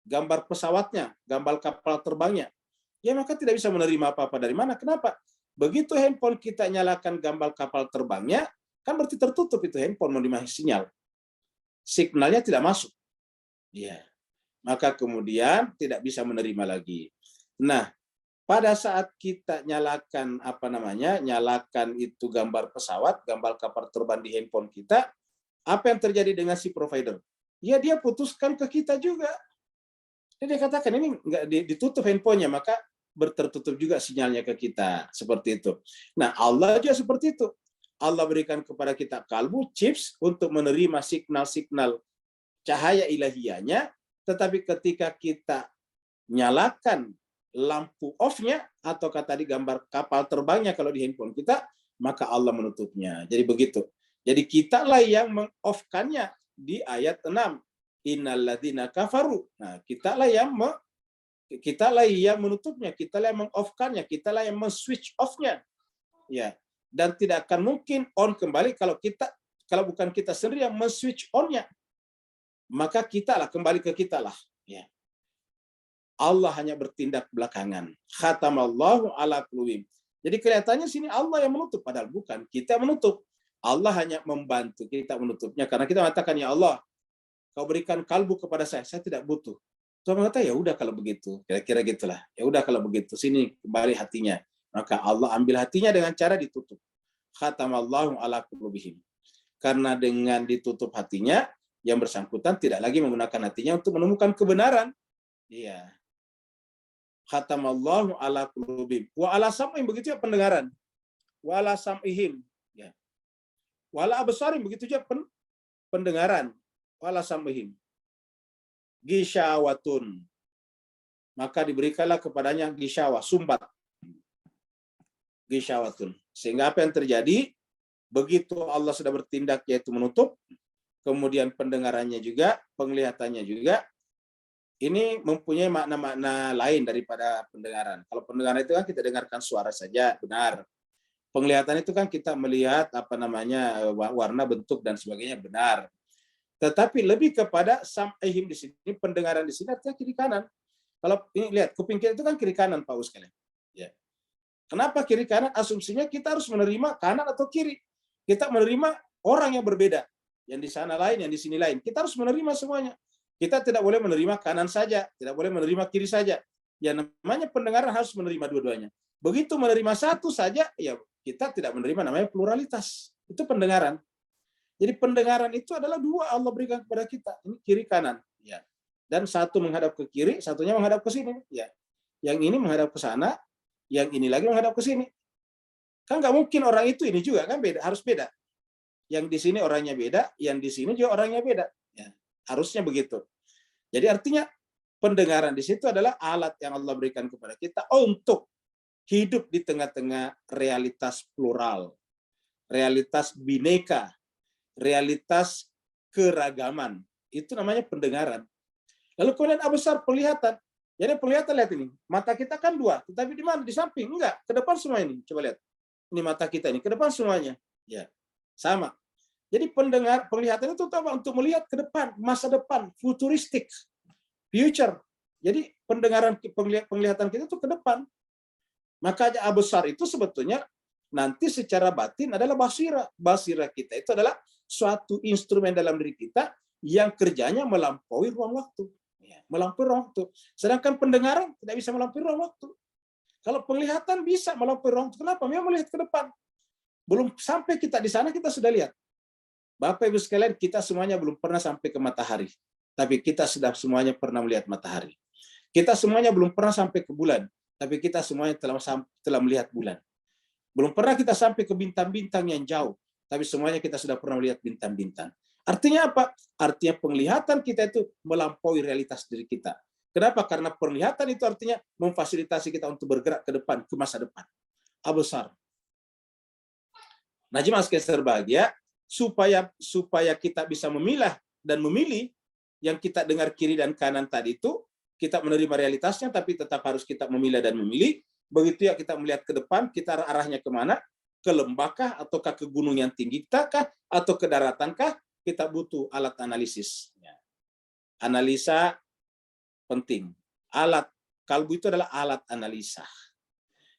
gambar pesawatnya, gambar kapal terbangnya, ya maka tidak bisa menerima apa-apa dari mana. Kenapa? Begitu handphone kita nyalakan gambar kapal terbangnya, kan berarti tertutup itu handphone menerima sinyal. Signalnya tidak masuk. Ya. Maka kemudian tidak bisa menerima lagi. Nah, pada saat kita nyalakan nyalakan itu gambar pesawat, gambar kapal terbang di handphone kita, apa yang terjadi dengan si provider? Ya dia putuskan ke kita juga. Jadi dia katakan ini nggak ditutup handphonenya, maka tertutup juga sinyalnya ke kita. Seperti itu. Nah Allah juga seperti itu. Allah berikan kepada kita kalbu, chips untuk menerima signal-signal cahaya ilahiyahnya, tetapi ketika kita nyalakan lampu off-nya atau tadi gambar kapal terbangnya kalau di handphone kita, maka Allah menutupnya. Jadi begitu. Jadi kitalah yang meng-off-kannya di ayat 6. Innalladzina kafaru. Nah, kitalah yang menutupnya, kitalah yang meng-off-kannya, kitalah yang men-switch off-nya. Ya. Dan tidak akan mungkin on kembali kalau bukan kita sendiri yang men-switch on-nya. Maka kitalah kembali ke kitalah. Ya. Allah hanya bertindak belakangan. Khatamallahu ala qulubihim. Jadi kelihatannya sini Allah yang menutup, padahal bukan. Kita menutup. Allah hanya membantu kita menutupnya. Karena kita mengatakan, ya Allah, kau berikan kalbu kepada saya tidak butuh. Tuhan mengatakan, ya udah kalau begitu. Kira-kira gitulah. Ya udah kalau begitu. Sini kembali hatinya. Maka Allah ambil hatinya dengan cara ditutup. Khatamallahu ala qulubihim. Karena dengan ditutup hatinya, yang bersangkutan tidak lagi menggunakan hatinya untuk menemukan kebenaran. Iya. Khatamallahu ala qulubihim. Wa ala sam'ihim, begitu ya pendengaran. Wa ala sam'ihim. Ya. Wala absarim, begitu juga pendengaran. Wala sam'ihim gisyawatun, maka diberikanlah kepadanya gisyawah, sumbat. Gisyawatun. Sehingga apa yang terjadi? Begitu Allah sudah bertindak yaitu menutup, kemudian pendengarannya juga, penglihatannya juga, ini mempunyai makna-makna lain daripada pendengaran. Kalau pendengaran itu kan kita dengarkan suara saja, benar. Penglihatan itu kan kita melihat warna, bentuk dan sebagainya, benar. Tetapi lebih kepada sam'ihim di sini, pendengaran di sini artinya kiri kanan. Kalau ini lihat kuping kita itu kan kiri kanan, Pak Us kalian. Ya. Kenapa kiri kanan? Asumsinya kita harus menerima kanan atau kiri. Kita menerima orang yang berbeda, yang di sana lain, yang di sini lain. Kita harus menerima semuanya. Kita tidak boleh menerima kanan saja, tidak boleh menerima kiri saja. Yang namanya pendengaran harus menerima dua-duanya. Begitu menerima satu saja, ya kita tidak menerima namanya pluralitas. Itu pendengaran. Jadi pendengaran itu adalah dua Allah berikan kepada kita, ini kiri kanan, ya. Dan satu menghadap ke kiri, satunya menghadap ke sini, ya. Yang ini menghadap ke sana, yang ini lagi menghadap ke sini. Kan nggak mungkin orang itu ini juga kan beda, harus beda. Yang di sini orangnya beda, yang di sini juga orangnya beda. Ya, harusnya begitu. Jadi artinya pendengaran di situ adalah alat yang Allah berikan kepada kita untuk hidup di tengah-tengah realitas plural, realitas bineka, realitas keragaman. Itu namanya pendengaran. Lalu kemudian absar, penglihatan. Jadi penglihatan, lihat ini. Mata kita kan dua, tetapi di mana? Di samping. Enggak, ke depan semua ini. Coba lihat. Ini mata kita ini, ke depan semuanya. Ya, sama. Jadi penglihatan itu apa? Untuk melihat ke depan, masa depan, futuristik, future. Jadi penglihatan kita itu ke depan. Makanya absar itu sebetulnya nanti secara batin adalah basira. Basira kita itu adalah suatu instrumen dalam diri kita yang kerjanya melampaui ruang waktu. Ya, melampaui ruang waktu. Sedangkan pendengaran tidak bisa melampaui ruang waktu. Kalau penglihatan bisa melampaui ruang waktu. Kenapa? Memang melihat ke depan. Belum sampai kita di sana, kita sudah lihat. Bapak Ibu sekalian, kita semuanya belum pernah sampai ke matahari. Tapi kita sudah semuanya pernah melihat matahari. Kita semuanya belum pernah sampai ke bulan. Tapi kita semuanya telah melihat bulan. Belum pernah kita sampai ke bintang-bintang yang jauh. Tapi semuanya kita sudah pernah melihat bintang-bintang. Artinya apa? Artinya penglihatan kita itu melampaui realitas diri kita. Kenapa? Karena penglihatan itu artinya memfasilitasi kita untuk bergerak ke depan, ke masa depan. Absar. Nah, jemaah sekalian berbahagia, supaya kita bisa memilah dan memilih yang kita dengar kiri dan kanan tadi itu, kita menerima realitasnya, tapi tetap harus kita memilah dan memilih. Begitu ya kita melihat ke depan, kita arahnya kemana? Ke lembahkah, ataukah ke gunung yang tinggi kah, atau ke daratankah? Kita butuh alat analisis. Analisa penting. Alat kalbu itu adalah alat analisa.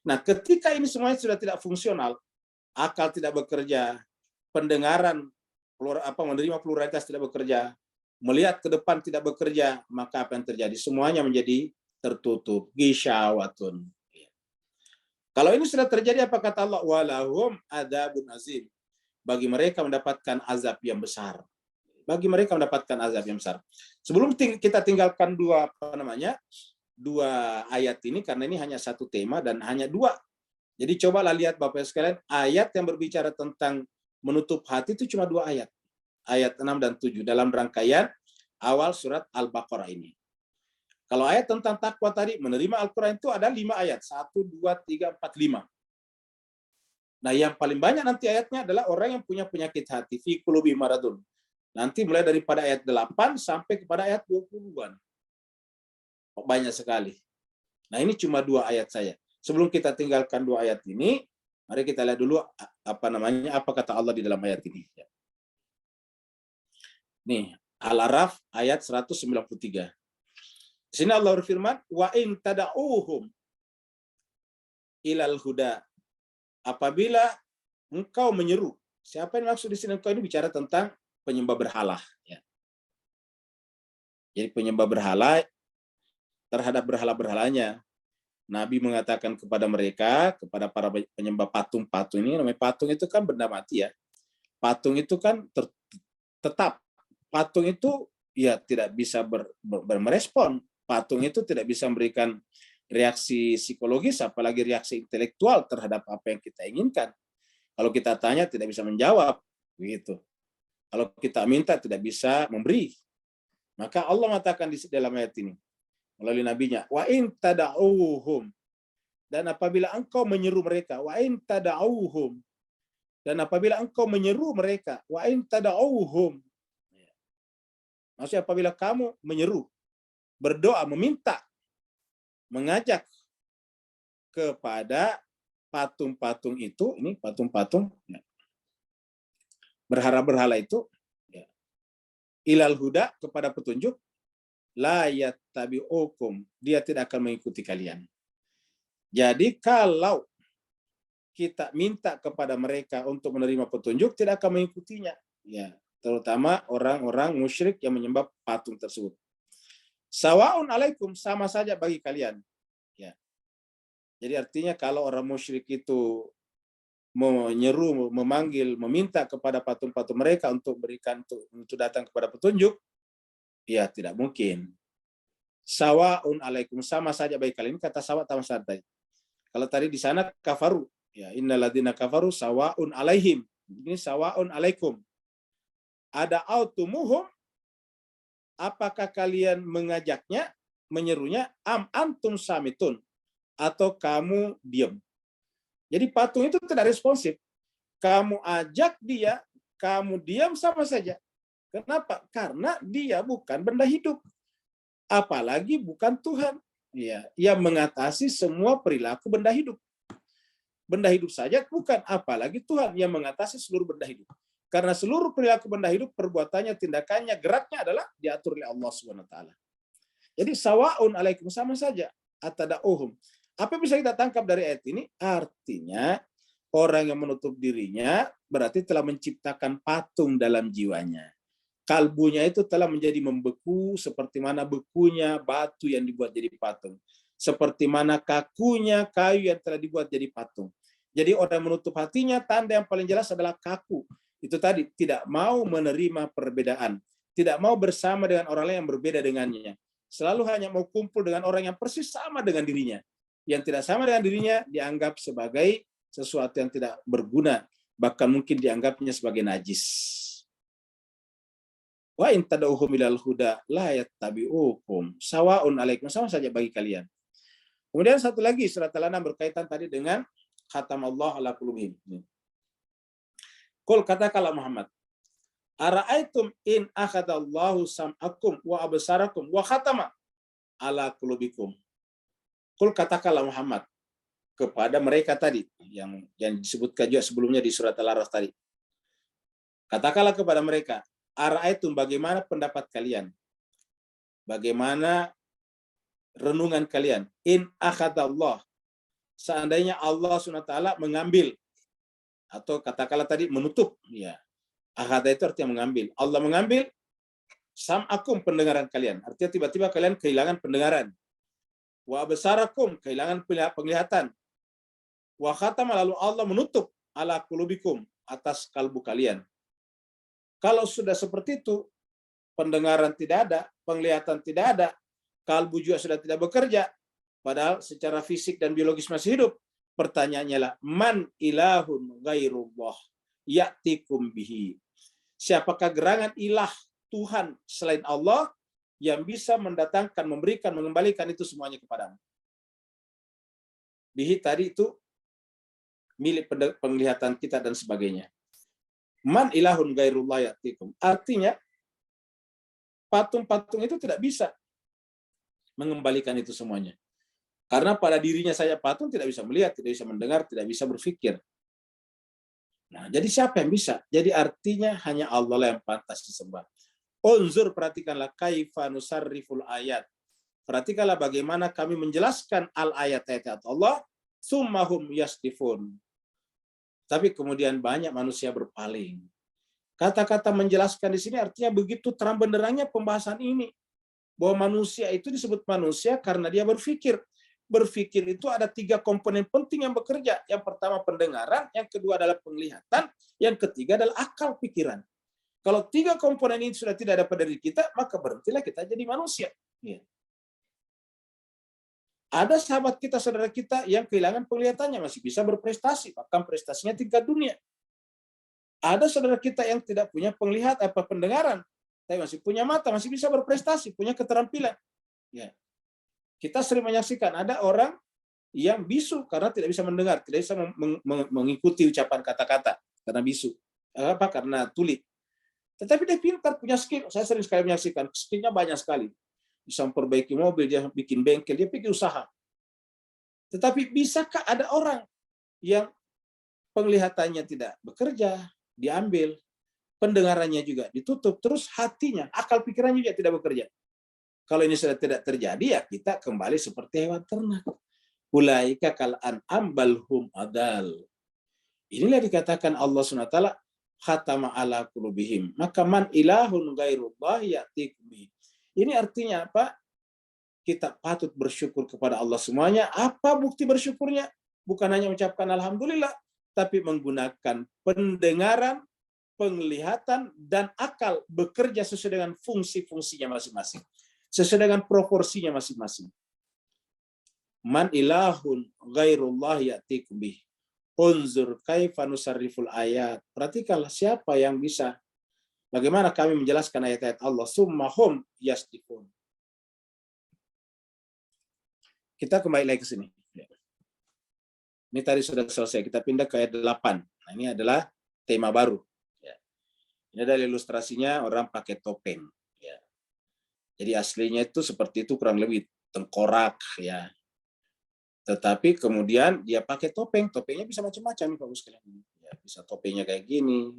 Nah, ketika ini semuanya sudah tidak fungsional, akal tidak bekerja, pendengaran menerima pluralitas tidak bekerja, melihat ke depan tidak bekerja, maka apa yang terjadi? Semuanya menjadi tertutup. Gisyawatun. Kalau ini sudah terjadi, apa kata Allah? Walahum adzabun azim. Bagi mereka mendapatkan azab yang besar. Bagi mereka mendapatkan azab yang besar. Sebelum kita tinggalkan dua ayat ini, karena ini hanya satu tema dan hanya dua. Jadi cobalah lihat Bapak sekalian, ayat yang berbicara tentang menutup hati itu cuma dua ayat. Ayat 6 dan 7 dalam rangkaian awal surat Al-Baqarah ini. Kalau ayat tentang takwa tadi, menerima Al-Quran itu ada 5 ayat. 1, 2, 3, 4, 5. Nah, yang paling banyak nanti ayatnya adalah orang yang punya penyakit hati. Fi qulubi maradun. Nanti mulai daripada ayat 8 sampai kepada ayat 20-an. Banyak sekali. Nah, ini cuma 2 ayat saya. Sebelum kita tinggalkan 2 ayat ini, mari kita lihat dulu apa kata Allah di dalam ayat ini. Nih, Al-Araf ayat 193. Di sini Allah berfirman, wa in tada'uhum ilal huda. Apabila engkau menyeru. Siapa yang maksud di sini? Engkau ini bicara tentang penyembah berhala. Ya. Jadi penyembah berhala terhadap berhala-berhalanya. Nabi mengatakan kepada mereka, kepada para penyembah patung-patung ini, namanya patung itu kan benda mati ya. Patung itu kan tetap. Patung itu ya tidak bisa merespon. Patung itu tidak bisa memberikan reaksi psikologis, apalagi reaksi intelektual terhadap apa yang kita inginkan. Kalau kita tanya, tidak bisa menjawab. Begitu. Kalau kita minta tidak bisa memberi. Maka Allah mengatakan di dalam ayat ini melalui nabinya, wa in tad'uhum, dan apabila engkau menyeru mereka, wa in tad'uhum, dan apabila engkau menyeru mereka, wa in tad'uhum. Maksudnya apabila kamu menyeru, berdoa, meminta, mengajak kepada patung-patung itu, ini patung-patung, berhala-berhala itu, ilal huda, kepada petunjuk, la yattabi'ukum, dia tidak akan mengikuti kalian. Jadi kalau kita minta kepada mereka untuk menerima petunjuk, tidak akan mengikutinya. Ya, terutama orang-orang musyrik yang menyembah patung tersebut. Sawa'un alaikum, sama saja bagi kalian. Ya. Jadi artinya kalau orang musyrik itu menyeru, memanggil, meminta kepada patung-patung mereka untuk berikan untuk datang kepada petunjuk, ya tidak mungkin. Sawa'un alaikum, sama saja bagi kalian. Ini kata sawa sama saja. Kalau tadi di sana kafaru, ya innalladzina kafaru sawa'un alaihim. Ini sawa'un alaikum. Ada autumuhum, apakah kalian mengajaknya, menyerunya, am antum samitun, atau kamu diam. Jadi patung itu tidak responsif. Kamu ajak dia, kamu diam, sama saja. Kenapa? Karena dia bukan benda hidup. Apalagi bukan Tuhan. Ya, yang mengatasi semua perilaku benda hidup. Benda hidup saja bukan, apalagi Tuhan yang mengatasi seluruh benda hidup. Karena seluruh perilaku benda hidup, perbuatannya, tindakannya, geraknya adalah diatur oleh Allah SWT. Jadi sawa'un alaikum, sama saja. Atada'uhum. Apa yang bisa kita tangkap dari ayat ini? Artinya orang yang menutup dirinya berarti telah menciptakan patung dalam jiwanya. Kalbunya itu telah menjadi membeku seperti mana bekunya batu yang dibuat jadi patung. Seperti mana kakunya kayu yang telah dibuat jadi patung. Jadi orang yang menutup hatinya, tanda yang paling jelas adalah kaku. Itu tadi, tidak mau menerima perbedaan. Tidak mau bersama dengan orang lain yang berbeda dengannya. Selalu hanya mau kumpul dengan orang yang persis sama dengan dirinya. Yang tidak sama dengan dirinya dianggap sebagai sesuatu yang tidak berguna. Bahkan mungkin dianggapnya sebagai najis. Wa in tad'uhum ilal huda la yattabi'ukum sawa'un alaikum, sama saja bagi kalian. Kemudian satu lagi surat Al-An'am berkaitan tadi dengan khatam Allah ala qulubihim. Qul, katakanlah Muhammad, ara'aitum in akhadallahu sam'akum wa absarakum wa khatama ala qulubikum. Qul, katakanlah Muhammad kepada mereka tadi yang disebutkan juga sebelumnya di surat Al-Araf tadi. Katakanlah kepada mereka, ara'aitum, bagaimana pendapat kalian? Bagaimana renungan kalian? In akhadallah, seandainya Allah SWT mengambil, atau katakanlah tadi menutup, ya. Akhada itu artinya mengambil. Allah mengambil sam'akum, pendengaran kalian. Artinya tiba-tiba kalian kehilangan pendengaran. Wa absarakum, kehilangan penglihatan. Wa khatama, lalu Allah menutup ala qulubikum, atas kalbu kalian. Kalau sudah seperti itu, pendengaran tidak ada, penglihatan tidak ada, kalbu juga sudah tidak bekerja, padahal secara fisik dan biologis masih hidup. Pertanyaannya lah, man ilahun ghairullah ya'tikum bihi. Siapakah gerangan ilah Tuhan selain Allah yang bisa mendatangkan, memberikan, mengembalikan itu semuanya kepadamu? Bihi tadi itu milik penglihatan kita dan sebagainya. Man ilahun ghairullah ya'tikum. Artinya patung-patung itu tidak bisa mengembalikan itu semuanya. Karena pada dirinya saja patung tidak bisa melihat, tidak bisa mendengar, tidak bisa berpikir. Nah, jadi siapa yang bisa? Jadi artinya hanya Allah yang pantas disembah. Unzur, perhatikanlah, kaifa nusarriful ayat. Perhatikanlah bagaimana kami menjelaskan al-ayat-ayat Allah, summahum yasdifun. Tapi kemudian banyak manusia berpaling. Kata-kata menjelaskan di sini artinya begitu terang benderangnya pembahasan ini. Bahwa manusia itu disebut manusia karena dia berpikir. Berpikir itu ada 3 komponen penting yang bekerja. Yang pertama pendengaran, yang kedua adalah penglihatan, yang ketiga adalah akal pikiran. Kalau 3 komponen ini sudah tidak ada pada diri kita, maka berhentilah kita jadi manusia. Ya. Ada sahabat kita, saudara kita yang kehilangan penglihatannya, masih bisa berprestasi, bahkan prestasinya tingkat dunia. Ada saudara kita yang tidak punya penglihatan apa pendengaran, tapi masih punya mata, masih bisa berprestasi, punya keterampilan. Ya. Kita sering menyaksikan ada orang yang bisu karena tidak bisa mendengar, tidak bisa mengikuti ucapan kata-kata karena bisu. Apa? Karena tuli. Tetapi dia pintar, punya skill. Saya sering sekali menyaksikan, skillnya banyak sekali. Bisa memperbaiki mobil, dia bikin bengkel, dia bikin usaha. Tetapi bisakah ada orang yang penglihatannya tidak bekerja, diambil, pendengarannya juga ditutup, terus hatinya, akal pikirannya juga tidak bekerja. Kalau ini sudah tidak terjadi, ya kita kembali seperti hewan ternak. Ulaika kal an'am bal hum adal. Inilah dikatakan Allah SWT, khatama ala qulubihim. Maka man ilahun ghairullah ya'tikum bihi. Ini artinya apa? Kita patut bersyukur kepada Allah semuanya. Apa bukti bersyukurnya? Bukan hanya mengucapkan alhamdulillah, tapi menggunakan pendengaran, penglihatan, dan akal bekerja sesuai dengan fungsi-fungsinya masing-masing. Sesuai dengan proporsinya masing-masing. Man ilahun ghairullah ya'tikum bih. Unzur kaifa nusarriful ayat. Perhatikanlah siapa yang bisa, bagaimana kami menjelaskan ayat-ayat Allah. Summahum yasdifun. Kita kembali lagi ke sini. Ini tadi sudah selesai. Kita pindah ke ayat 8. Nah, ini adalah tema baru. Ini adalah ilustrasinya orang pakai topeng. Jadi aslinya itu seperti itu, kurang lebih tengkorak. Tetapi kemudian dia pakai topeng. Topengnya bisa macam-macam, Bapak sekalian. Bisa topengnya kayak gini.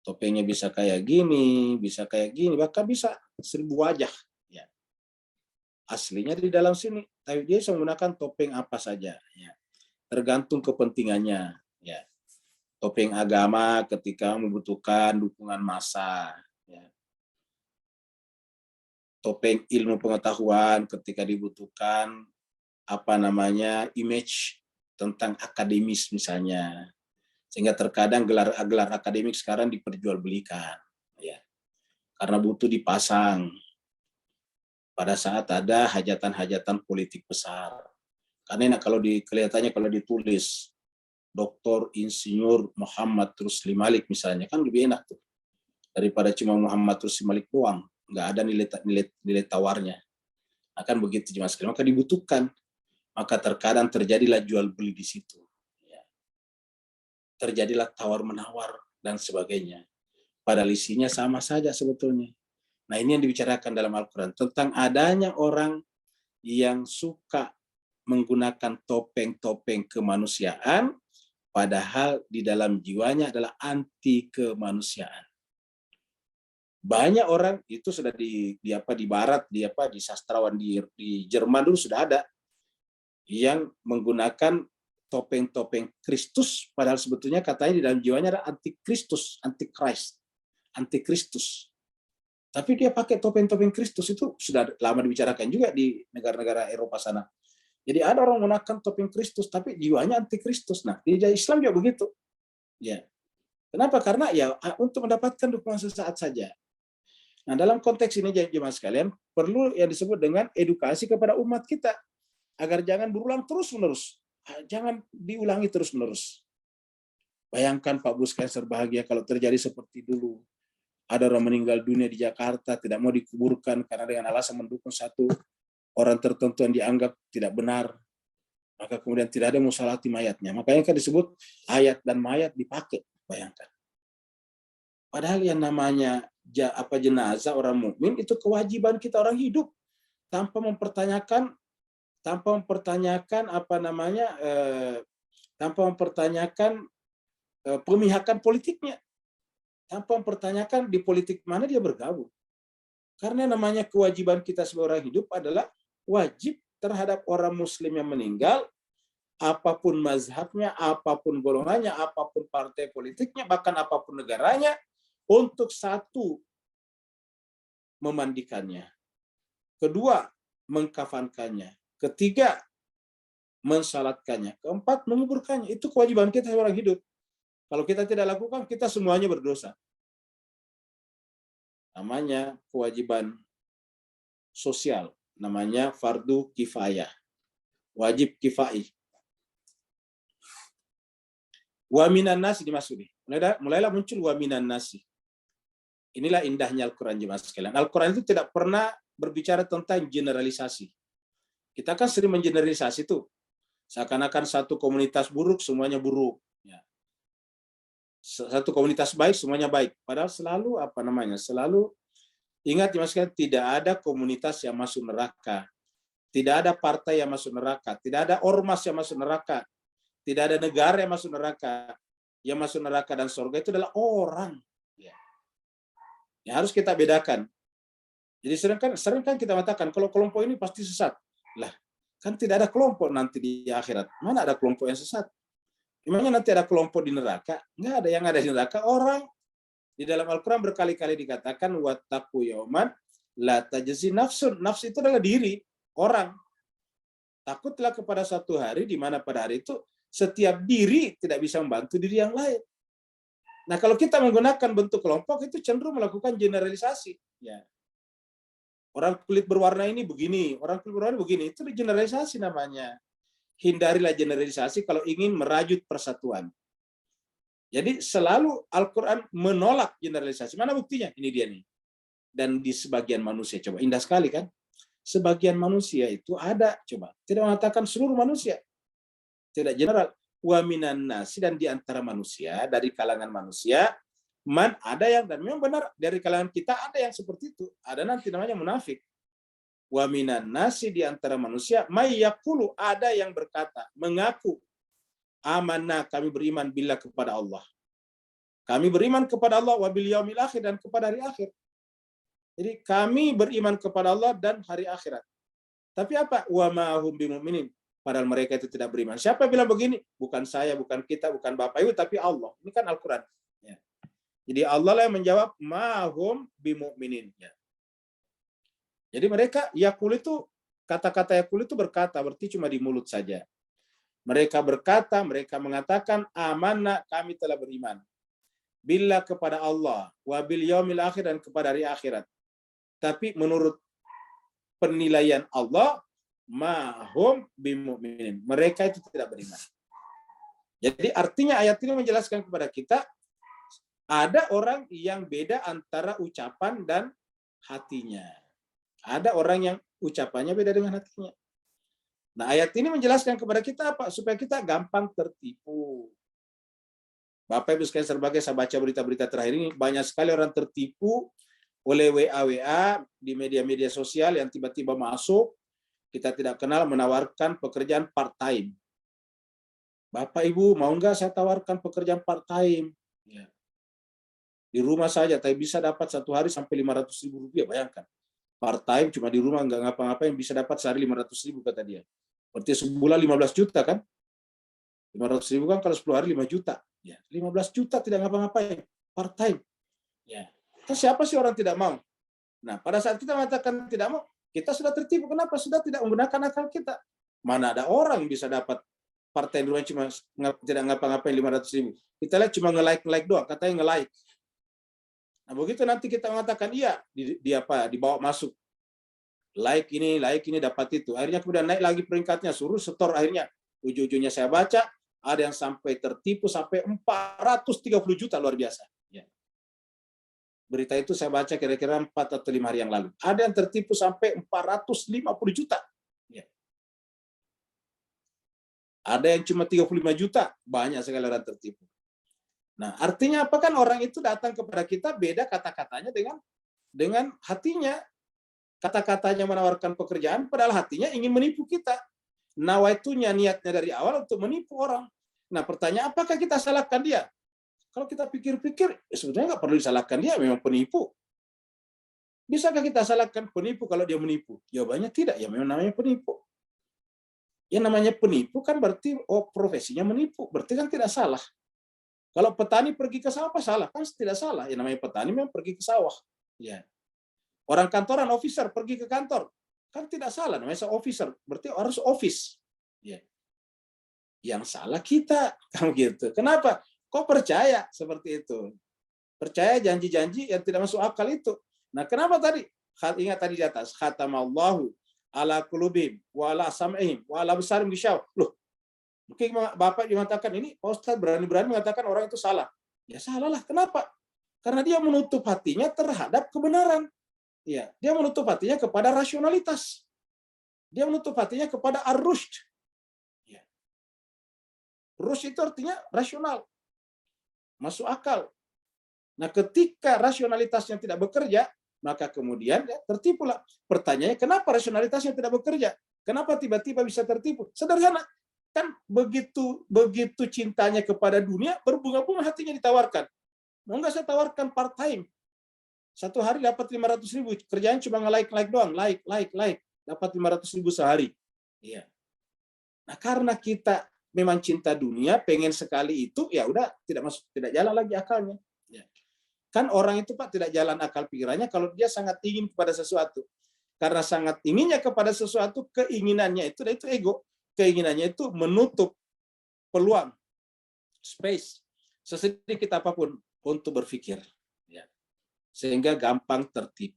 Topengnya bisa kayak gini. Bisa kayak gini. Bahkan bisa 1000 wajah. Aslinya di dalam sini, tapi dia bisa menggunakan topeng apa saja, tergantung kepentingannya. Topeng agama ketika membutuhkan dukungan massa, topeng ilmu pengetahuan ketika dibutuhkan image tentang akademis misalnya, sehingga terkadang gelar akademik sekarang diperjualbelikan, karena butuh dipasang pada saat ada hajatan-hajatan politik besar. Karena kalau kelihatannya kalau ditulis Dr. Insinyur Muhammad Rusli Malik misalnya, kan lebih enak tuh daripada cuma Muhammad Rusli Malik doang, nggak ada nilai tawarnya. Akan begitu Jemaah sekalian, maka dibutuhkan, maka terkadang terjadilah jual beli di situ. Terjadilah tawar menawar dan sebagainya. Padahal isinya sama saja sebetulnya. Nah, ini yang dibicarakan dalam Al-Quran, tentang adanya orang yang suka menggunakan topeng-topeng kemanusiaan, padahal di dalam jiwanya adalah anti kemanusiaan. Banyak orang itu sudah di barat, di sastrawan di Jerman dulu sudah ada yang menggunakan topeng-topeng Kristus, padahal sebetulnya katanya di dalam jiwanya ada anti-Kristus, anti-Christ, anti-Kristus. Tapi dia pakai topeng-topeng Kristus, itu sudah lama dibicarakan juga di negara-negara Eropa sana. Jadi ada orang menggunakan topeng Kristus, tapi jiwanya anti-Kristus. Nah, di Islam juga begitu. Kenapa? Karena untuk mendapatkan dukungan sesaat saja. Nah, dalam konteks ini jemaah sekalian, perlu yang disebut dengan edukasi kepada umat kita, agar jangan berulang terus-menerus. Jangan diulangi terus-menerus. Bayangkan Pak Buskes berbahagia kalau terjadi seperti dulu. Ada orang meninggal dunia di Jakarta, tidak mau dikuburkan karena dengan alasan mendukung satu orang tertentu yang dianggap tidak benar. Maka kemudian tidak ada musalati mayatnya. Makanya kan disebut ayat dan mayat dipakai. Bayangkan. Padahal yang namanya jenazah orang mukmin itu kewajiban kita orang hidup, tanpa mempertanyakan pemihakan politiknya. Tanpa mempertanyakan di politik mana dia bergabung. Karena namanya kewajiban kita sebagai orang hidup adalah wajib terhadap orang muslim yang meninggal, apapun mazhabnya, apapun golongannya, apapun partai politiknya, bahkan apapun negaranya, untuk satu, memandikannya. Kedua, mengkafankannya. Ketiga, mensalatkannya. Keempat, menguburkannya. Itu kewajiban kita sebagai orang hidup. Kalau kita tidak lakukan, kita semuanya berdosa. Namanya kewajiban sosial. Namanya fardu kifayah. Wajib kifai. Wa minan nas dimaksudi. mulailah muncul wa minan nasi. Inilah indahnya Al-Quran jemaah sekalian. Al-Quran itu tidak pernah berbicara tentang generalisasi. Kita kan sering mengeneralisasi itu. Seakan-akan satu komunitas buruk, semuanya buruk. Ya. Satu komunitas baik, semuanya baik. Padahal selalu selalu ingat jemaah sekalian, tidak ada komunitas yang masuk neraka. Tidak ada partai yang masuk neraka. Tidak ada ormas yang masuk neraka. Tidak ada negara yang masuk neraka. Yang masuk neraka dan surga itu adalah orang. Yang harus kita bedakan. Jadi sering kan kita mengatakan kalau kelompok ini pasti sesat. Lah, kan tidak ada kelompok nanti di akhirat. Mana ada kelompok yang sesat? Emangnya nanti ada kelompok di neraka? Enggak ada, yang ada di neraka orang. Di dalam Al-Quran berkali-kali dikatakan wattaqu yauman la tajzi nafsun. Nafs itu adalah diri, orang. Takutlah kepada satu hari di mana pada hari itu setiap diri tidak bisa membantu diri yang lain. Nah, kalau kita menggunakan bentuk kelompok itu cenderung melakukan generalisasi. Ya. Orang kulit berwarna ini begini, orang kulit berwarna begini. Itu generalisasi namanya. Hindarilah generalisasi kalau ingin merajut persatuan. Jadi selalu Al-Quran menolak generalisasi. Mana buktinya? Ini dia nih. Dan di sebagian manusia, coba indah sekali kan? Sebagian manusia itu ada, coba. Tidak mengatakan seluruh manusia. Tidak general. Wa minan nasi, dan di antara manusia, dari kalangan manusia, man ada yang, dan memang benar dari kalangan kita ada yang seperti itu. Ada nanti namanya munafik. Wa minan nasi, di antara manusia, may yaqulu, ada yang berkata, mengaku, amanna, kami beriman billah, kepada Allah. Kami beriman kepada Allah, wa bil yaumil akhir, dan kepada hari akhir. Jadi kami beriman kepada Allah dan hari akhirat. Tapi apa? Wa ma hum bimu'minin. Padahal mereka itu tidak beriman. Siapa bilang begini? Bukan saya, bukan kita, bukan Bapak Ibu, tapi Allah. Ini kan Al-Quran. Ya. Jadi Allah lah yang menjawab, ma'hum bimu'minin. Ya. Jadi mereka, yakul itu, kata-kata yakul itu berkata, berarti cuma di mulut saja. Mereka berkata, mereka mengatakan, amanna, kami telah beriman. Billah, kepada Allah. Wa bil yaumil akhir, dan kepada hari akhirat. Tapi menurut penilaian Allah, mahum bimu'minin. Mereka itu tidak beriman. Jadi artinya ayat ini menjelaskan kepada kita ada orang yang beda antara ucapan dan hatinya. Ada orang yang ucapannya beda dengan hatinya. Nah, ayat ini menjelaskan kepada kita apa? Supaya kita gampang tertipu. Bapak Ibu sekalian, sebagai saya baca berita-berita terakhir ini, banyak sekali orang tertipu oleh WA di media-media sosial yang tiba-tiba masuk, kita tidak kenal, menawarkan pekerjaan part-time. Bapak Ibu, mau nggak saya tawarkan pekerjaan part-time? Ya. Di rumah saja, tapi bisa dapat satu hari sampai 500.000 rupiah, bayangkan. Part-time cuma di rumah, nggak ngapa-ngapain, bisa dapat sehari 500.000, kata dia. Berarti sebulan 15 juta kan? 500.000 kan kalau 10 hari 5 juta. Ya, 15 juta tidak ngapa-ngapain, part-time. Ya. Terus siapa sih orang tidak mau? Nah, pada saat kita mengatakan tidak mau, kita sudah tertipu. Kenapa? Sudah tidak menggunakan akal kita. Mana ada orang bisa dapat part-time rumah cuma tidak ngapa-ngapain 500.000. Kita lihat cuma nge-like doang, katanya nge-like. Nah, begitu nanti kita mengatakan iya, dibawa masuk. Like ini dapat itu. Akhirnya kemudian naik lagi peringkatnya, suruh setor akhirnya. Ujung-ujungnya saya baca, ada yang sampai tertipu sampai 430 juta, luar biasa. Ya. Berita itu saya baca kira-kira 4 atau 5 hari yang lalu. Ada yang tertipu sampai 450 juta. Ya. Ada yang cuma 35 juta. Banyak sekali orang tertipu. Nah, artinya apa kan orang itu datang kepada kita beda kata-katanya dengan hatinya. Kata-katanya menawarkan pekerjaan, padahal hatinya ingin menipu kita. Nawaitunya, niatnya dari awal untuk menipu orang. Nah, pertanyaan, apakah kita salahkan dia? Kalau kita pikir-pikir, sebenarnya nggak perlu disalahkan dia, memang penipu. Bisakah kita salahkan penipu kalau dia menipu? Jawabannya tidak, ya memang namanya penipu. Yang namanya penipu kan berarti profesinya menipu, berarti kan tidak salah. Kalau petani pergi ke sawah, apa salah? Kan tidak salah. Yang namanya petani memang pergi ke sawah. Ya. Orang kantoran, officer, pergi ke kantor. Kan tidak salah, namanya officer. Berarti harus office. Ya. Yang salah kita. Gitu. Kenapa? Kok percaya seperti itu? Percaya janji-janji yang tidak masuk akal itu. Nah, kenapa tadi? Ingat tadi di atas. Khatamallahu ala qulubihim wa ala sam'ihim wa ala absarihim gisyaw. Loh, mungkin Bapak mengatakan ini, Pak Ustaz berani-berani mengatakan orang itu salah. Ya salah lah. Kenapa? Karena dia menutup hatinya terhadap kebenaran. Ya, dia menutup hatinya kepada rasionalitas. Dia menutup hatinya kepada ar-rusyd. Ya. Rusyd itu artinya rasional. Masuk akal. Nah, ketika rasionalitasnya tidak bekerja, maka kemudian ya, tertipulah. Pertanyaannya, kenapa rasionalitasnya tidak bekerja? Kenapa tiba-tiba bisa tertipu? Sederhana. Kan begitu cintanya kepada dunia, berbunga-bunga hatinya ditawarkan. Mau nggak saya tawarkan part time? Satu hari dapat 500.000. Kerjaan cuma nge-like doang. Like. Dapat 500.000 sehari. Iya. Nah, karena kita memang cinta dunia, pengen sekali itu, ya udah tidak jalan lagi akalnya. Ya. Kan orang itu Pak tidak jalan akal pikirannya kalau dia sangat ingin kepada sesuatu. Karena sangat inginnya kepada sesuatu, keinginannya itu ego. Keinginannya itu menutup peluang, space, sesedikit apapun untuk berpikir. Ya. Sehingga gampang tertipu.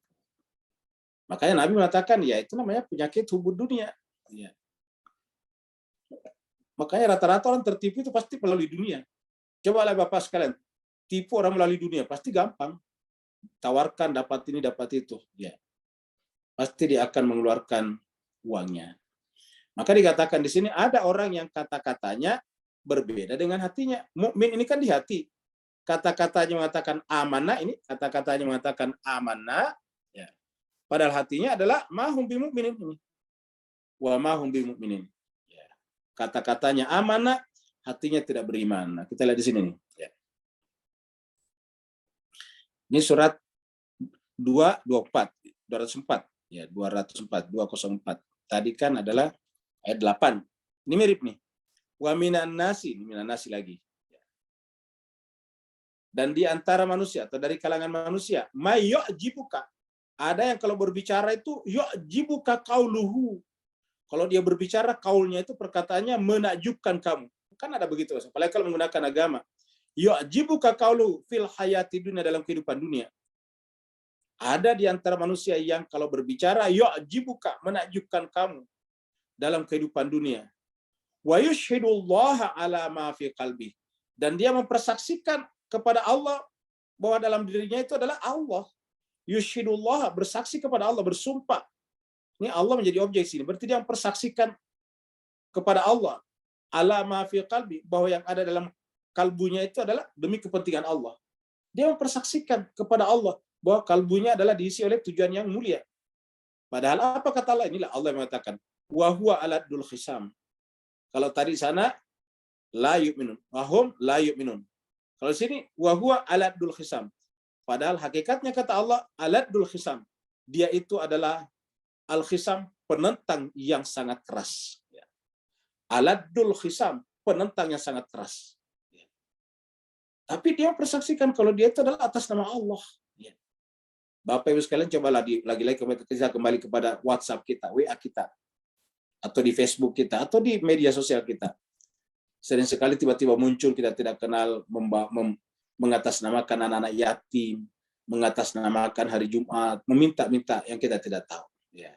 Makanya Nabi mengatakan, ya itu namanya penyakit hubud dunia. Ya. Makanya rata-rata orang tertipu itu pasti melalui dunia. Coba lah Bapak sekalian, tipu orang melalui dunia, pasti gampang. Tawarkan dapat ini, dapat itu. Ya. Pasti dia akan mengeluarkan uangnya. Maka dikatakan di sini ada orang yang kata-katanya berbeda dengan hatinya. Mukmin ini kan di hati. Kata-katanya mengatakan amanah, ini kata-katanya mengatakan amanah, ya. Padahal hatinya adalah mahum bimu'minin ini. Wa mahum bimu'minin. Ya. Kata-katanya amanah, hatinya tidak beriman. Nah, kita lihat di sini nih. Ya. Ini surat 204. Ya, 204. Tadi kan adalah ayat 8. Ini mirip nih. Wa minan nasi, ini minan nasi lagi. Dan di antara manusia atau dari kalangan manusia, may yu'jibuka. Ada yang kalau berbicara itu yu'jibuka qauluhu. Kalau dia berbicara kaulnya itu perkataannya menakjubkan kamu. Kan ada begitu, apalagi kalau menggunakan agama. Yu'jibuka qauluhu fil hayati dunya, dalam kehidupan dunia. Ada di antara manusia yang kalau berbicara yu'jibuka, menakjubkan kamu dalam kehidupan dunia. Wa yushhidullaha ala ma fi qalbi. Dan dia mempersaksikan kepada Allah bahwa dalam dirinya itu adalah Allah. Yushhidullah, bersaksi kepada Allah, bersumpah. Ini Allah menjadi objek sini. Berarti dia mempersaksikan kepada Allah ala ma fi qalbi, bahwa yang ada dalam kalbunya itu adalah demi kepentingan Allah. Dia mempersaksikan kepada Allah bahwa kalbunya adalah diisi oleh tujuan yang mulia. Padahal apa kata Allah? Inilah Allah yang mengatakan, wa huwa aladul khisam. Kalau tadi sana la yu'minun, wahum la yu'minun. Kalau sini wa huwa aladul khisam. Padahal hakikatnya kata Allah aladul khisam. Dia itu adalah al-khisam, penentang yang sangat keras. Aladul khisam, penentang yang sangat keras. Tapi dia persaksikan kalau dia itu adalah atas nama Allah. Bapak Ibu sekalian, cobalah lagi-lagi kita kembali kepada WhatsApp kita, WA kita, atau di Facebook kita, atau di media sosial kita. Sering sekali tiba-tiba muncul kita tidak kenal, mengatasnamakan anak-anak yatim, mengatasnamakan hari Jumat, meminta-minta yang kita tidak tahu. Ya.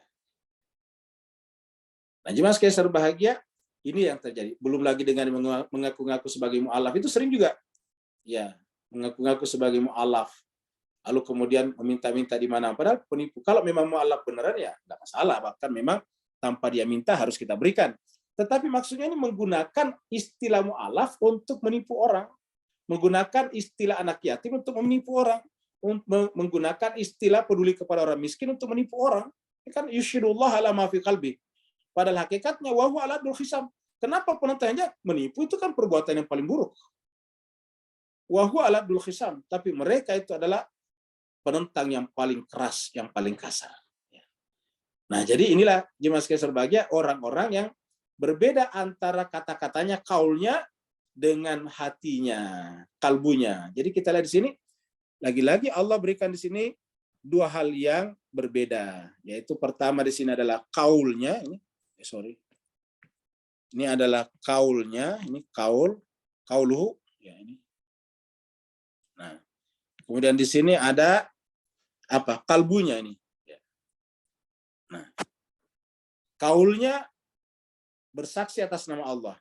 Nah, jemaah sekalian berbahagia, ini yang terjadi. Belum lagi dengan mengaku-ngaku sebagai mu'alaf, itu sering juga. Ya, mengaku-ngaku sebagai mu'alaf, lalu kemudian meminta-minta di mana. Padahal penipu. Kalau memang mu'alaf beneran ya nggak masalah. Bahkan memang tanpa dia minta harus kita berikan. Tetapi maksudnya ini menggunakan istilah mu'alaf untuk menipu orang. Menggunakan istilah anak yatim untuk menipu orang. Menggunakan istilah peduli kepada orang miskin untuk menipu orang. Ini kan yushhidullah ala ma fi qalbi. Padahal hakikatnya wa huwa aladul khisam. Kenapa penentangnya menipu? Itu kan perbuatan yang paling buruk. Wa huwa aladul khisam. Tapi mereka itu adalah penentang yang paling keras, yang paling kasar. Nah, jadi inilah jemaah sekalian berbahagia, orang-orang yang berbeda antara kata-katanya, kaulnya, dengan hatinya, kalbunya. Jadi kita lihat di sini, lagi-lagi Allah berikan di sini dua hal yang berbeda. Yaitu pertama di sini adalah kaulnya. Ini adalah kaulnya. Ini kauluhu. Ya, ini. Nah, kemudian di sini ada apa? Kalbunya ini. Nah, kaulnya bersaksi atas nama Allah,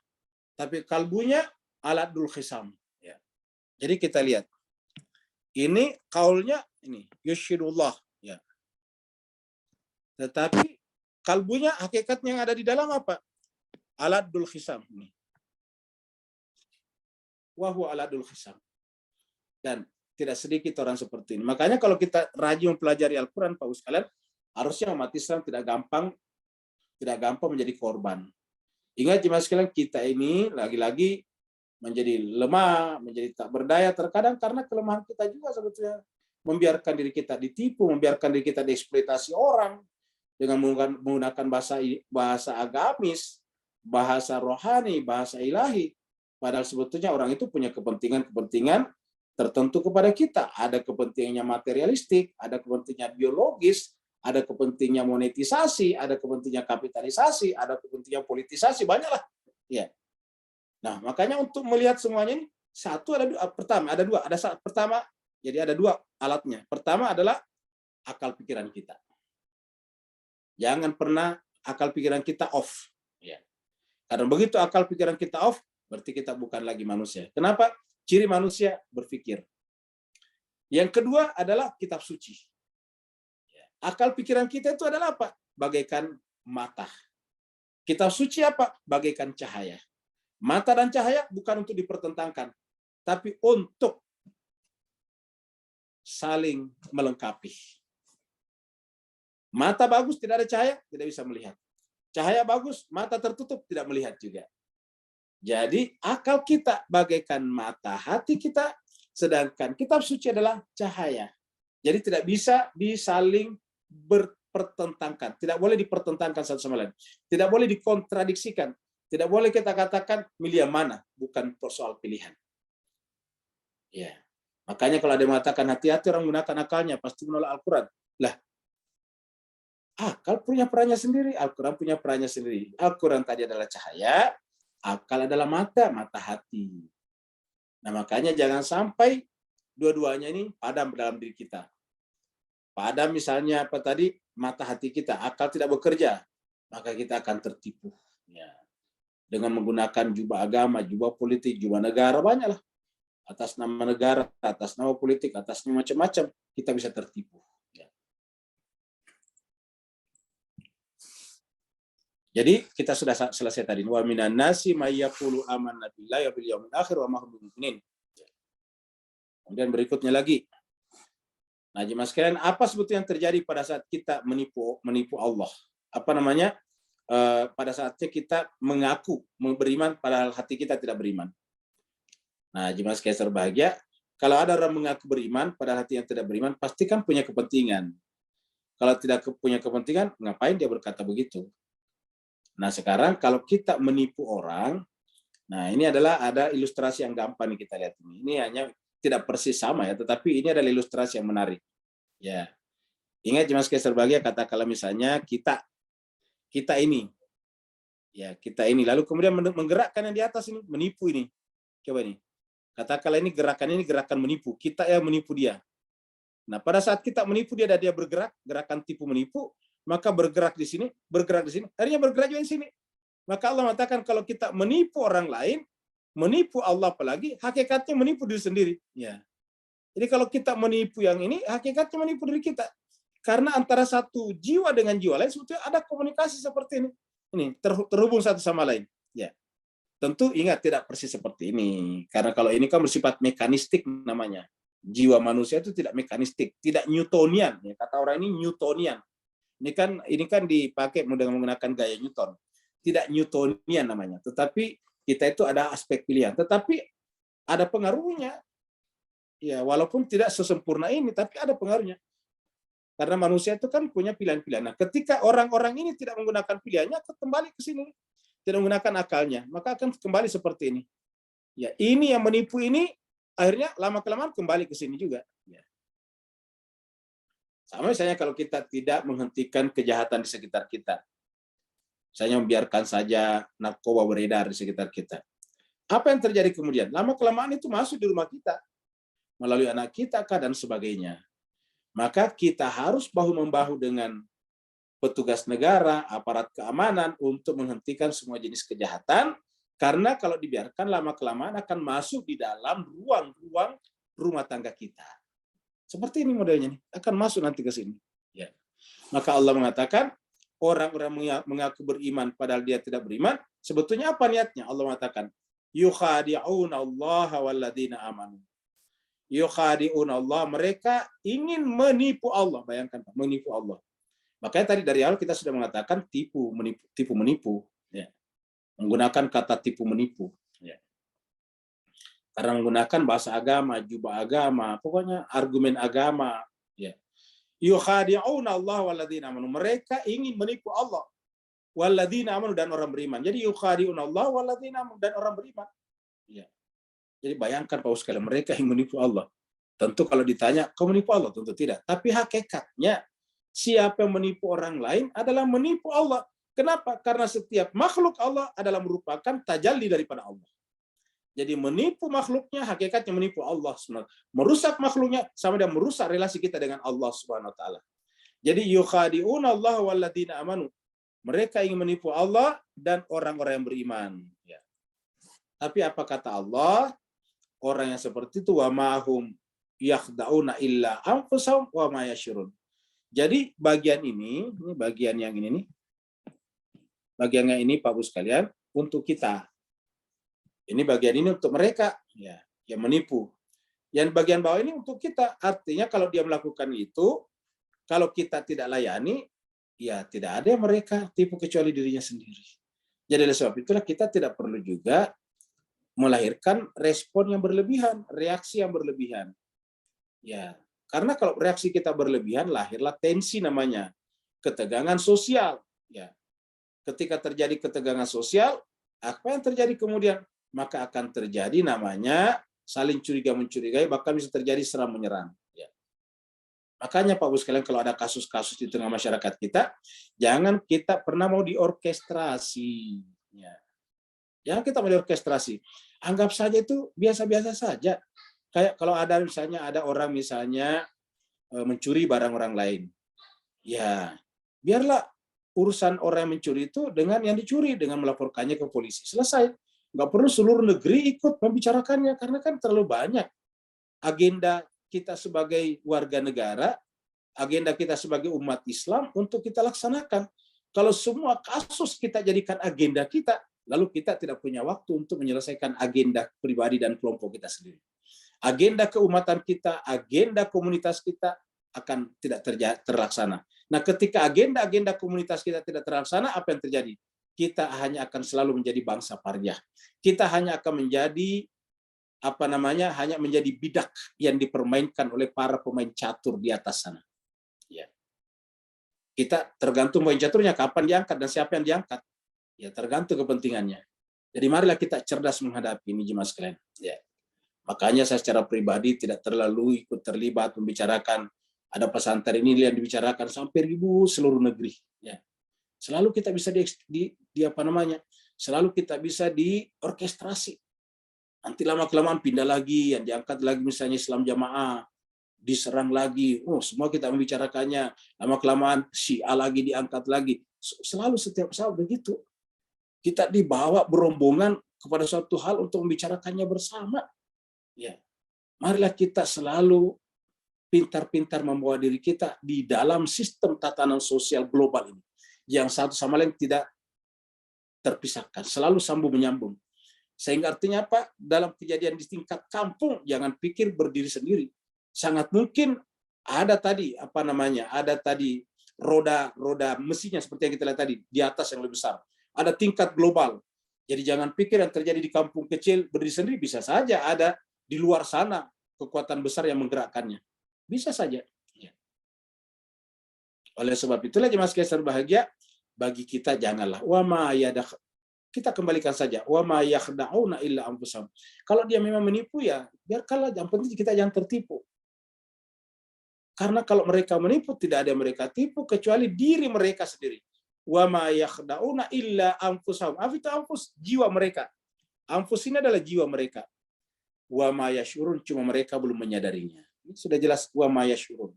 tapi kalbunya aladul khisam. Ya. Jadi kita lihat. Ini kaulnya ini yusyidullah ya. Tetapi kalbunya hakikatnya yang ada di dalam apa? Aladul khisam ini. Wa huwa aladul khisam. Dan tidak sedikit orang seperti ini. Makanya kalau kita rajin mempelajari Al-Qur'an Pak sekalian, harusnya umat Islam tidak gampang menjadi korban. Ingat jemaah sekalian, kita ini lagi-lagi menjadi lemah, menjadi tak berdaya terkadang karena kelemahan kita juga sebetulnya. Membiarkan diri kita ditipu, membiarkan diri kita dieksploitasi orang dengan menggunakan bahasa agamis, bahasa rohani, bahasa ilahi. Padahal sebetulnya orang itu punya kepentingan tertentu kepada kita. Ada kepentingannya materialistik, ada kepentingan biologis, ada kepentingan monetisasi, ada kepentingan kapitalisasi, ada kepentingan politisasi, banyaklah. Ya. Nah, makanya untuk melihat semuanya ini jadi ada dua alatnya. Pertama adalah akal pikiran kita. Jangan pernah akal pikiran kita off. Ya. Karena begitu akal pikiran kita off, berarti kita bukan lagi manusia. Kenapa? Ciri manusia berpikir. Yang kedua adalah kitab suci. Akal pikiran kita itu adalah apa? Bagaikan mata. Kitab suci apa? Bagaikan cahaya. Mata dan cahaya bukan untuk dipertentangkan, tapi untuk saling melengkapi. Mata bagus, tidak ada cahaya, tidak bisa melihat. Cahaya bagus, mata tertutup, tidak melihat juga. Jadi akal kita bagaikan mata hati kita, sedangkan kitab suci adalah cahaya. Jadi tidak bisa disaling berpertentangkan. Tidak boleh dipertentangkan satu sama lain. Tidak boleh dikontradiksikan. Tidak boleh kita katakan milih yang mana, bukan soal pilihan. Ya. Makanya kalau ada yang mengatakan hati-hati orang menggunakan akalnya, pasti menolak Al-Quran. Lah, akal punya perannya sendiri, Al-Quran punya perannya sendiri. Al-Quran tadi adalah cahaya, akal adalah mata hati. Nah, makanya jangan sampai dua-duanya ini padam dalam diri kita. Padam misalnya apa tadi, mata hati kita, akal tidak bekerja, maka kita akan tertipu. Ya. Dengan menggunakan jubah agama, jubah politik, jubah negara, banyaklah. Atas nama negara, atas nama politik, atas nama macam-macam, kita bisa tertipu. Ya. Jadi kita sudah selesai tadi. Wa minan nasi may yaqulu amanna billahi wa bil yaumil akhir wa ma hum bimu'minin. Kemudian berikutnya lagi. Nah, jemaah sekalian, apa sebetulnya yang terjadi pada saat kita menipu Allah? Apa namanya? Pada saatnya kita mengaku beriman padahal hati kita tidak beriman. Nah, jemaah sekalian berbahagia, kalau ada orang mengaku beriman padahal hati yang tidak beriman, pasti kan punya kepentingan. Kalau tidak punya kepentingan, ngapain dia berkata begitu? Nah, sekarang kalau kita menipu orang, nah ini adalah ada ilustrasi yang gampang nih kita lihat ini. Ini hanya tidak persis sama ya, tetapi ini adalah ilustrasi yang menarik. Ya. Ingat jemaah sekalian berbahagia, katakanlah misalnya kita ini, lalu kemudian menggerakkan yang di atas ini, menipu ini. Coba ini, katakanlah ini gerakan menipu, kita yang menipu dia. Nah, pada saat kita menipu dia dan dia bergerak, gerakan tipu menipu, maka bergerak di sini, akhirnya bergerak juga di sini. Maka Allah mengatakan kalau kita menipu orang lain, menipu Allah apalagi, hakikatnya menipu diri sendiri. Ya. Jadi kalau kita menipu yang ini, hakikatnya menipu diri kita. Karena antara satu jiwa dengan jiwa lain sebetulnya ada komunikasi seperti ini. Ini terhubung satu sama lain. Ya. Tentu ingat tidak persis seperti ini. Karena kalau ini kan bersifat mekanistik namanya. Jiwa manusia itu tidak mekanistik, tidak Newtonian. Ya, kata orang ini Newtonian. Ini kan dipakai dengan menggunakan gaya Newton. Tidak Newtonian namanya. Tetapi kita itu ada aspek pilihan. Tetapi ada pengaruhnya. Ya, walaupun tidak sesempurna ini, tapi ada pengaruhnya. Karena manusia itu kan punya pilihan-pilihan. Nah, ketika orang-orang ini tidak menggunakan pilihannya, kembali ke sini. Tidak menggunakan akalnya, maka akan kembali seperti ini. Ya, ini yang menipu ini, akhirnya lama-kelamaan kembali ke sini juga. Ya. Sama misalnya kalau kita tidak menghentikan kejahatan di sekitar kita. Misalnya membiarkan saja narkoba beredar di sekitar kita. Apa yang terjadi kemudian? Lama-kelamaan itu masuk di rumah kita. Melalui anak kita, dan sebagainya. Maka kita harus bahu-membahu dengan petugas negara, aparat keamanan untuk menghentikan semua jenis kejahatan Karena kalau dibiarkan lama-kelamaan akan masuk di dalam ruang-ruang rumah tangga kita. Seperti ini modelnya nih, akan masuk nanti ke sini. Ya. Maka Allah mengatakan, orang-orang mengaku beriman padahal dia tidak beriman, sebetulnya apa niatnya? Allah mengatakan, yukhadi'una Allah walladzina amanu. Yukhadi'una Allah, mereka ingin menipu Allah. Bayangkan, menipu Allah. Makanya tadi dari awal kita sudah mengatakan tipu menipu. Ya. Menggunakan kata tipu menipu, ya. Karena menggunakan bahasa agama, jubah agama, pokoknya argumen agama, ya. Yukhadi'una Allah walladzina amanu, mereka ingin menipu Allah, walladzina amanu, dan orang beriman. Jadi yukhadi'una Allah walladzina amanu, dan orang beriman, ya. Jadi bayangkan Pak sekalian, mereka ingin menipu Allah. Tentu kalau ditanya, kau menipu Allah? Tentu tidak. Tapi hakikatnya siapa yang menipu orang lain adalah menipu Allah. Kenapa? Karena setiap makhluk Allah adalah merupakan tajalli daripada Allah. Jadi menipu makhluknya, hakikatnya menipu Allah. Merusak makhluknya, sama dengan merusak relasi kita dengan Allah Subhanahu Wa Taala. Jadi yukhadi'una Allah walladzina amanu. Mereka ingin menipu Allah dan orang-orang yang beriman. Ya. Tapi apa kata Allah? Orang yang seperti itu, wa mahum yakhda'una illa anfusahum wa ma yashurun. Jadi bagian ini bagian yang ini nih. Bagiannya ini Pak Bu sekalian untuk kita. Ini bagian ini untuk mereka, ya, yang menipu. Yang bagian bawah ini untuk kita. Artinya kalau dia melakukan itu, kalau kita tidak layani, ya tidak ada yang mereka tipu kecuali dirinya sendiri. Jadi oleh sebab itulah kita tidak perlu juga melahirkan respon yang berlebihan, reaksi yang berlebihan. Ya, karena kalau reaksi kita berlebihan, lahirlah tensi namanya, ketegangan sosial. Ya. Ketika terjadi ketegangan sosial, apa yang terjadi kemudian? Maka akan terjadi namanya saling curiga-mencurigai, bahkan bisa terjadi serang-menyerang. Ya. Makanya Pak Bu sekalian, kalau ada kasus-kasus di tengah masyarakat kita, jangan kita pernah mau diorkestrasi. Ya. Jangan kita mau diorkestrasi. Anggap saja itu biasa-biasa saja. Kayak kalau ada misalnya ada orang misalnya mencuri barang orang lain. Ya, biarlah urusan orang yang mencuri itu dengan yang dicuri, dengan melaporkannya ke polisi. Selesai. Nggak perlu seluruh negeri ikut membicarakannya, karena kan terlalu banyak. Agenda kita sebagai warga negara, agenda kita sebagai umat Islam untuk kita laksanakan. Kalau semua kasus kita jadikan agenda kita, lalu kita tidak punya waktu untuk menyelesaikan agenda pribadi dan kelompok kita sendiri. Agenda keumatan kita, agenda komunitas kita akan tidak terlaksana. Nah, ketika agenda-agenda komunitas kita tidak terlaksana, apa yang terjadi? Kita hanya akan selalu menjadi bangsa pariah. Kita hanya akan menjadi hanya menjadi bidak yang dipermainkan oleh para pemain catur di atas sana. Ya. Kita tergantung pemain caturnya kapan diangkat dan siapa yang diangkat. Ya, tergantung kepentingannya. Jadi marilah kita cerdas menghadapi ini jemaah sekalian. Ya. Makanya saya secara pribadi tidak terlalu ikut terlibat membicarakan ada pesantren ini yang dibicarakan sampai ribu seluruh negeri. Ya. Selalu kita bisa selalu kita bisa diorkestrasi. Nanti lama-kelamaan pindah lagi, yang diangkat lagi misalnya Islam Jamaah, diserang lagi. Oh, semua kita membicarakannya. Lama-kelamaan Syiah lagi diangkat lagi. Selalu setiap saat begitu. Kita dibawa berombongan kepada suatu hal untuk membicarakannya bersama. Ya, marilah kita selalu pintar-pintar membawa diri kita di dalam sistem tatanan sosial global ini, yang satu sama lain tidak terpisahkan, selalu sambung menyambung. Sehingga artinya apa? Dalam kejadian di tingkat kampung, jangan pikir berdiri sendiri. Sangat mungkin ada tadi ada tadi roda mesinnya seperti yang kita lihat tadi di atas yang lebih besar. Ada tingkat global. Jadi jangan pikir yang terjadi di kampung kecil berdiri sendiri, bisa saja ada di luar sana kekuatan besar yang menggerakkannya. Bisa saja. Ya. Oleh sebab itulah jemaah sekalian berbahagia, bagi kita janganlah kita kembalikan saja wa ma yakhda'una illa anfusahum. Kalau dia memang menipu, ya biarkanlah, yang penting kita jangan tertipu. Karena kalau mereka menipu, tidak ada yang mereka tipu kecuali diri mereka sendiri. Wa ma yakhda'una illa anfusahum. Itu anfus, jiwa mereka. Anfus ini adalah jiwa mereka. Wa ma yashurun, cuma mereka belum menyadarinya. Ini sudah jelas wa ma yashurun.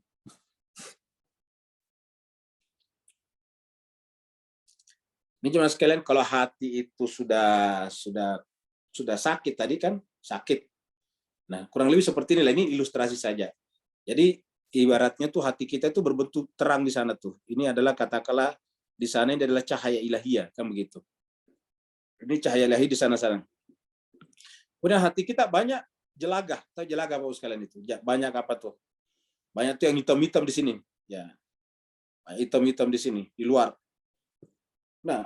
Ini cuma sekalian, kalau hati itu sudah sakit tadi kan, sakit. Nah, kurang lebih seperti inilah, ini ilustrasi saja. Jadi ibaratnya tuh hati kita itu berbentuk terang di sana tuh. Ini adalah katakanlah di sana ini adalah cahaya ilahiyah, kan begitu. Ini cahaya ilahi di sana-sana. Kemudian hati kita banyak jelagah. Tahu jelagah Bapak sekalian itu? Banyak apa tuh? Banyak tuh yang hitam-hitam di sini. Ya. Hitam-hitam di sini, di luar. Nah,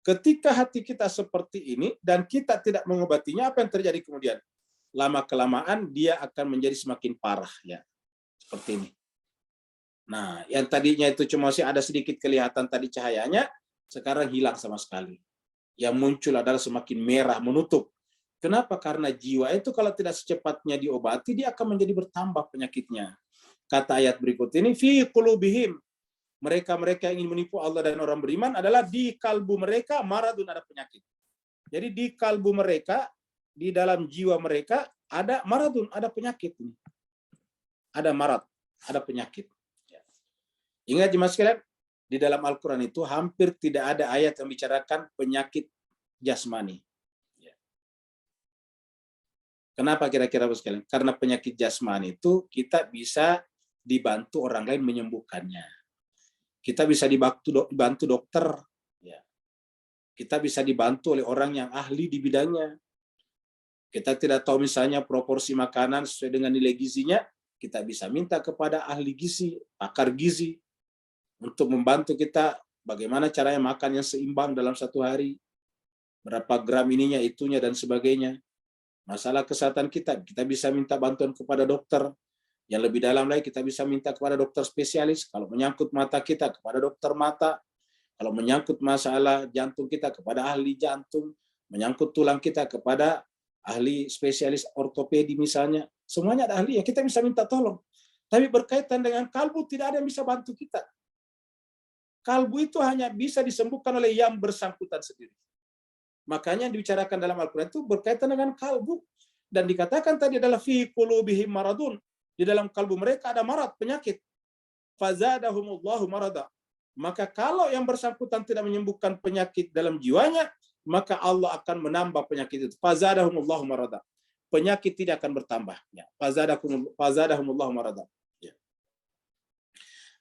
ketika hati kita seperti ini dan kita tidak mengobatinya, apa yang terjadi kemudian? Lama-kelamaan dia akan menjadi semakin parah, ya. Seperti ini. Nah, yang tadinya itu cuma masih ada sedikit kelihatan tadi cahayanya, sekarang hilang sama sekali. Yang muncul adalah semakin merah, menutup. Kenapa? Karena jiwa itu kalau tidak secepatnya diobati, dia akan menjadi bertambah penyakitnya. Kata ayat berikut ini, fi qulubihim, mereka-mereka yang ingin menipu Allah dan orang beriman adalah di kalbu mereka maradun, ada penyakit. Jadi di kalbu mereka, di dalam jiwa mereka ada maradun, ada penyakit. Ada marad, ada penyakit. Ingat jemaah sekalian, di dalam Al-Quran itu hampir tidak ada ayat yang bicarakan penyakit jasmani. Kenapa kira-kira Bapak sekalian? Karena penyakit jasmani itu kita bisa dibantu orang lain menyembuhkannya. Kita bisa dibantu dokter. Ya. Kita bisa dibantu oleh orang yang ahli di bidangnya. Kita tidak tahu misalnya proporsi makanan sesuai dengan nilai gizinya, kita bisa minta kepada ahli gizi, pakar gizi, untuk membantu kita bagaimana caranya makan yang seimbang dalam satu hari, berapa gram ininya, itunya, dan sebagainya. Masalah kesehatan kita bisa minta bantuan kepada dokter. Yang lebih dalam lagi, kita bisa minta kepada dokter spesialis. Kalau menyangkut mata kita, kepada dokter mata. Kalau menyangkut masalah jantung kita, kepada ahli jantung. Menyangkut tulang kita, kepada ahli spesialis ortopedi misalnya. Semuanya ada ahli, ya kita bisa minta tolong. Tapi berkaitan dengan kalbu, tidak ada yang bisa bantu kita. Kalbu itu hanya bisa disembuhkan oleh yang bersangkutan sendiri. Makanya yang dibicarakan dalam Al-Quran itu berkaitan dengan kalbu. Dan dikatakan tadi adalah fi qulubihim maradun. Di dalam kalbu mereka ada marad, penyakit. Fazadahumullahu marada. Maka kalau yang bersangkutan tidak menyembuhkan penyakit dalam jiwanya, maka Allah akan menambah penyakit itu. Fazadahumullahu marada. Penyakit tidak akan bertambah. Ya. Fazadahumullahu marada. Ya.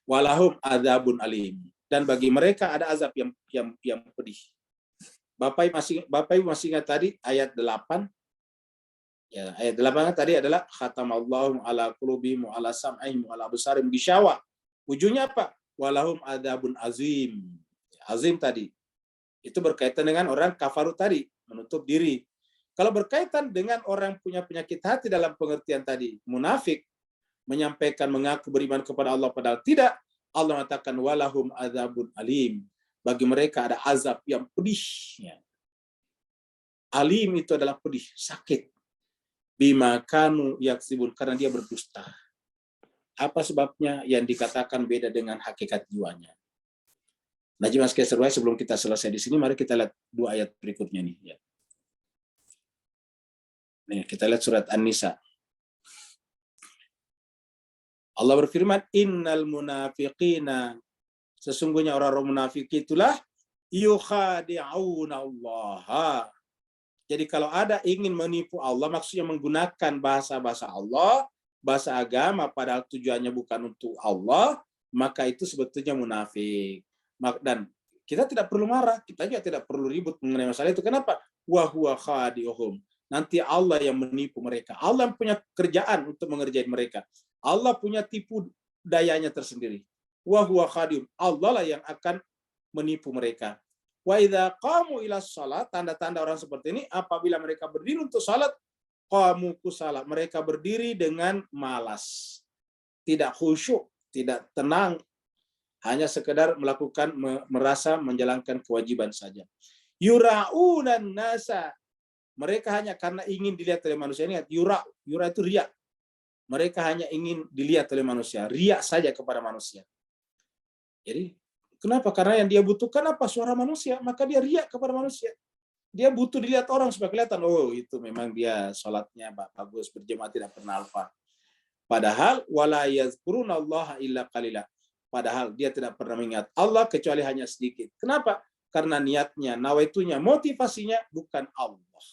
Walahum adzabun alim. Dan bagi mereka ada azab yang pedih. Bapak Ibu masih ingat tadi ayat 8? Ya, ayat 8 tadi adalah khatamallahu ala qulubihim wa ala sam'ihim wa ala absarihim gishawa. Ujungnya apa? Walahum adzabun azim. Azim tadi. Itu berkaitan dengan orang kafaru tadi, menutup diri. Kalau berkaitan dengan orang punya penyakit hati dalam pengertian tadi, munafik, menyampaikan mengaku beriman kepada Allah padahal tidak, Allah mengatakan walahum adzabun alim. Bagi mereka ada azab yang pedih. Alim itu adalah pedih, sakit. Bima kanu yaksibun, karena dia berdusta. Apa sebabnya? Yang dikatakan beda dengan hakikat jiwanya. Nah, jemaah sekalian, sebelum kita selesai di sini, mari kita lihat dua ayat berikutnya nih. Ya. Nih, kita lihat surat An-Nisa. Allah berfirman, innal munafiqina, sesungguhnya orang-orang munafik itulah yukhadi'una Allah. Jadi kalau ada ingin menipu Allah, maksudnya menggunakan bahasa-bahasa Allah, bahasa agama, padahal tujuannya bukan untuk Allah, maka itu sebetulnya munafik. Dan kita tidak perlu marah, kita juga tidak perlu ribut mengenai masalah itu. Kenapa? Wa huwa khadi'uhum. Nanti Allah yang menipu mereka. Allah yang punya kerjaan untuk mengerjain mereka. Allah punya tipu dayanya tersendiri. Wa huwa khadi'uhum. Allah lah yang akan menipu mereka. Wa idza qamu ila shalat, tanda-tanda orang seperti ini apabila mereka berdiri untuk salat, qamu kusala, mereka berdiri dengan malas. Tidak khusyuk, tidak tenang, hanya sekedar melakukan merasa menjalankan kewajiban saja. Yura'unan nasa, mereka hanya karena ingin dilihat oleh manusia. Ingat, yura itu riya. Mereka hanya ingin dilihat oleh manusia, riya saja kepada manusia. Jadi kenapa? Karena yang dia butuhkan apa? Suara manusia. Maka dia riak kepada manusia. Dia butuh dilihat orang supaya kelihatan, oh itu memang dia sholatnya bagus, berjemaah, tidak pernah alfa. Padahal wala yazkurunallaha illa qalila. Padahal dia tidak pernah mengingat Allah kecuali hanya sedikit. Kenapa? karena niatnya, nawaitunya, motivasinya bukan Allah,